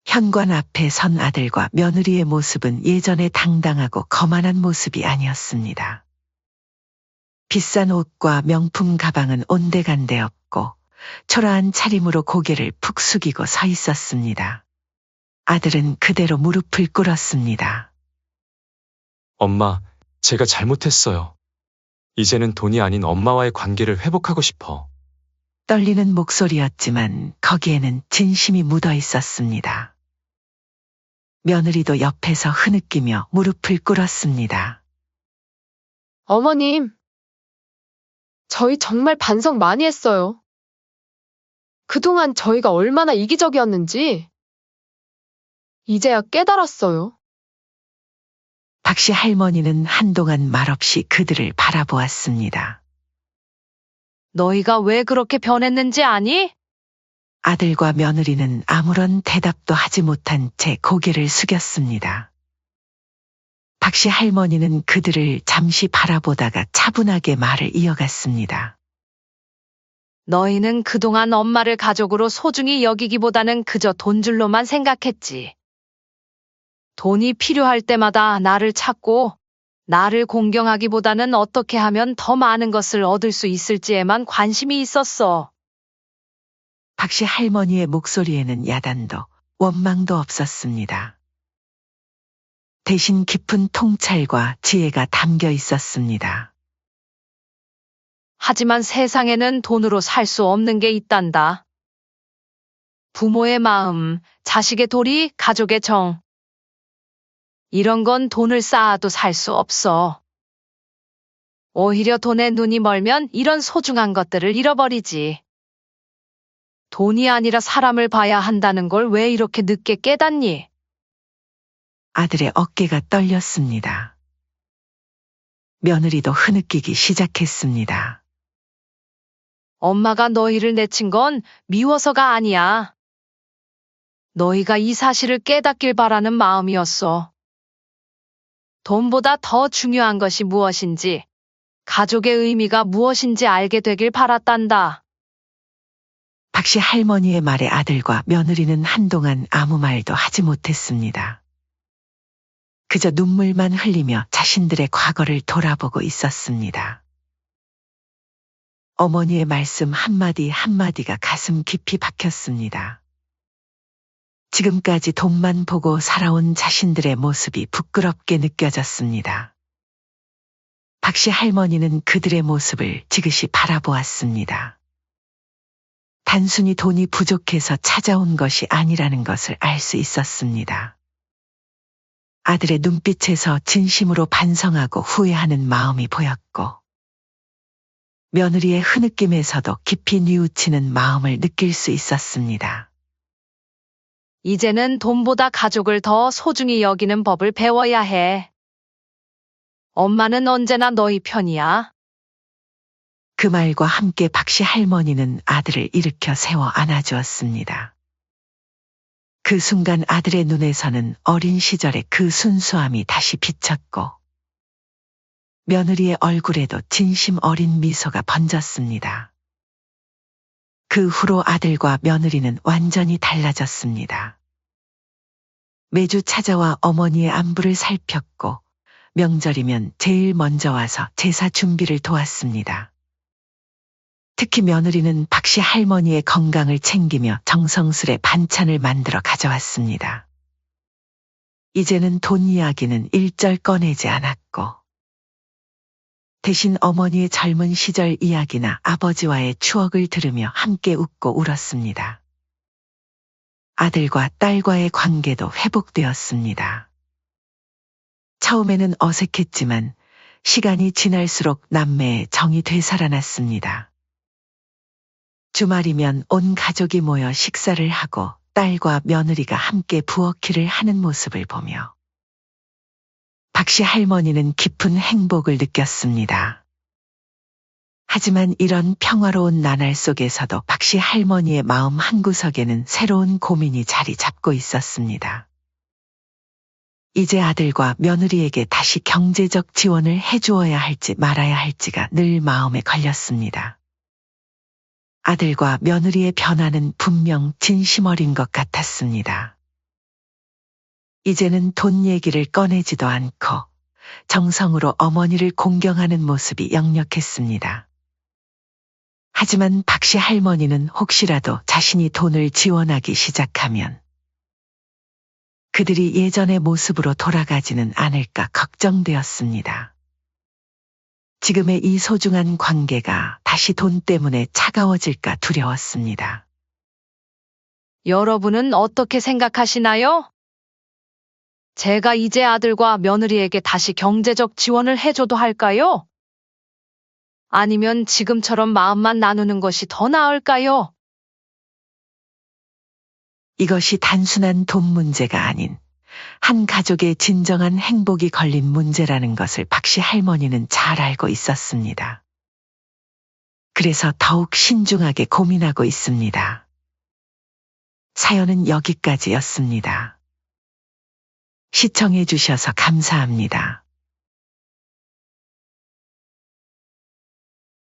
현관 앞에 선 아들과 며느리의 모습은 예전에 당당하고 거만한 모습이 아니었습니다. 비싼 옷과 명품 가방은 온데간데 없고 초라한 차림으로 고개를 푹 숙이고 서 있었습니다. 아들은 그대로 무릎을 꿇었습니다. 엄마, 제가 잘못했어요. 이제는 돈이 아닌 엄마와의 관계를 회복하고 싶어. 떨리는 목소리였지만 거기에는 진심이 묻어 있었습니다. 며느리도 옆에서 흐느끼며 무릎을 꿇었습니다. 어머님, 저희 정말 반성 많이 했어요. 그동안 저희가 얼마나 이기적이었는지 이제야 깨달았어요. 박씨 할머니는 한동안 말없이 그들을 바라보았습니다. 너희가 왜 그렇게 변했는지 아니? 아들과 며느리는 아무런 대답도 하지 못한 채 고개를 숙였습니다. 박씨 할머니는 그들을 잠시 바라보다가 차분하게 말을 이어갔습니다. 너희는 그동안 엄마를 가족으로 소중히 여기기보다는 그저 돈줄로만 생각했지. 돈이 필요할 때마다 나를 찾고 나를 공경하기보다는 어떻게 하면 더 많은 것을 얻을 수 있을지에만 관심이 있었어. 박씨 할머니의 목소리에는 야단도 원망도 없었습니다. 대신 깊은 통찰과 지혜가 담겨 있었습니다. 하지만 세상에는 돈으로 살 수 없는 게 있단다. 부모의 마음, 자식의 도리, 가족의 정. 이런 건 돈을 쌓아도 살 수 없어. 오히려 돈에 눈이 멀면 이런 소중한 것들을 잃어버리지. 돈이 아니라 사람을 봐야 한다는 걸 왜 이렇게 늦게 깨닫니? 아들의 어깨가 떨렸습니다. 며느리도 흐느끼기 시작했습니다. 엄마가 너희를 내친 건 미워서가 아니야. 너희가 이 사실을 깨닫길 바라는 마음이었어. 돈보다 더 중요한 것이 무엇인지, 가족의 의미가 무엇인지 알게 되길 바랐단다. 박씨 할머니의 말에 아들과 며느리는 한동안 아무 말도 하지 못했습니다. 그저 눈물만 흘리며 자신들의 과거를 돌아보고 있었습니다. 어머니의 말씀 한마디 한마디가 가슴 깊이 박혔습니다. 지금까지 돈만 보고 살아온 자신들의 모습이 부끄럽게 느껴졌습니다. 박씨 할머니는 그들의 모습을 지그시 바라보았습니다. 단순히 돈이 부족해서 찾아온 것이 아니라는 것을 알 수 있었습니다. 아들의 눈빛에서 진심으로 반성하고 후회하는 마음이 보였고, 며느리의 흐느낌에서도 깊이 뉘우치는 마음을 느낄 수 있었습니다. 이제는 돈보다 가족을 더 소중히 여기는 법을 배워야 해. 엄마는 언제나 너희 편이야. 그 말과 함께 박씨 할머니는 아들을 일으켜 세워 안아주었습니다. 그 순간 아들의 눈에서는 어린 시절의 그 순수함이 다시 비쳤고, 며느리의 얼굴에도 진심 어린 미소가 번졌습니다. 그 후로 아들과 며느리는 완전히 달라졌습니다. 매주 찾아와 어머니의 안부를 살폈고, 명절이면 제일 먼저 와서 제사 준비를 도왔습니다. 특히 며느리는 박씨 할머니의 건강을 챙기며 정성스레 반찬을 만들어 가져왔습니다. 이제는 돈 이야기는 일절 꺼내지 않았고, 대신 어머니의 젊은 시절 이야기나 아버지와의 추억을 들으며 함께 웃고 울었습니다. 아들과 딸과의 관계도 회복되었습니다. 처음에는 어색했지만 시간이 지날수록 남매의 정이 되살아났습니다. 주말이면 온 가족이 모여 식사를 하고 딸과 며느리가 함께 부엌일을 하는 모습을 보며 박씨 할머니는 깊은 행복을 느꼈습니다. 하지만 이런 평화로운 나날 속에서도 박씨 할머니의 마음 한구석에는 새로운 고민이 자리 잡고 있었습니다. 이제 아들과 며느리에게 다시 경제적 지원을 해주어야 할지 말아야 할지가 늘 마음에 걸렸습니다. 아들과 며느리의 변화는 분명 진심 어린 것 같았습니다. 이제는 돈 얘기를 꺼내지도 않고 정성으로 어머니를 공경하는 모습이 역력했습니다. 하지만 박씨 할머니는 혹시라도 자신이 돈을 지원하기 시작하면 그들이 예전의 모습으로 돌아가지는 않을까 걱정되었습니다. 지금의 이 소중한 관계가 다시 돈 때문에 차가워질까 두려웠습니다. 여러분은 어떻게 생각하시나요? 제가 이제 아들과 며느리에게 다시 경제적 지원을 해줘도 할까요? 아니면 지금처럼 마음만 나누는 것이 더 나을까요? 이것이 단순한 돈 문제가 아닌 한 가족의 진정한 행복이 걸린 문제라는 것을 박씨 할머니는 잘 알고 있었습니다. 그래서 더욱 신중하게 고민하고 있습니다. 사연은 여기까지였습니다. 시청해 주셔서 감사합니다.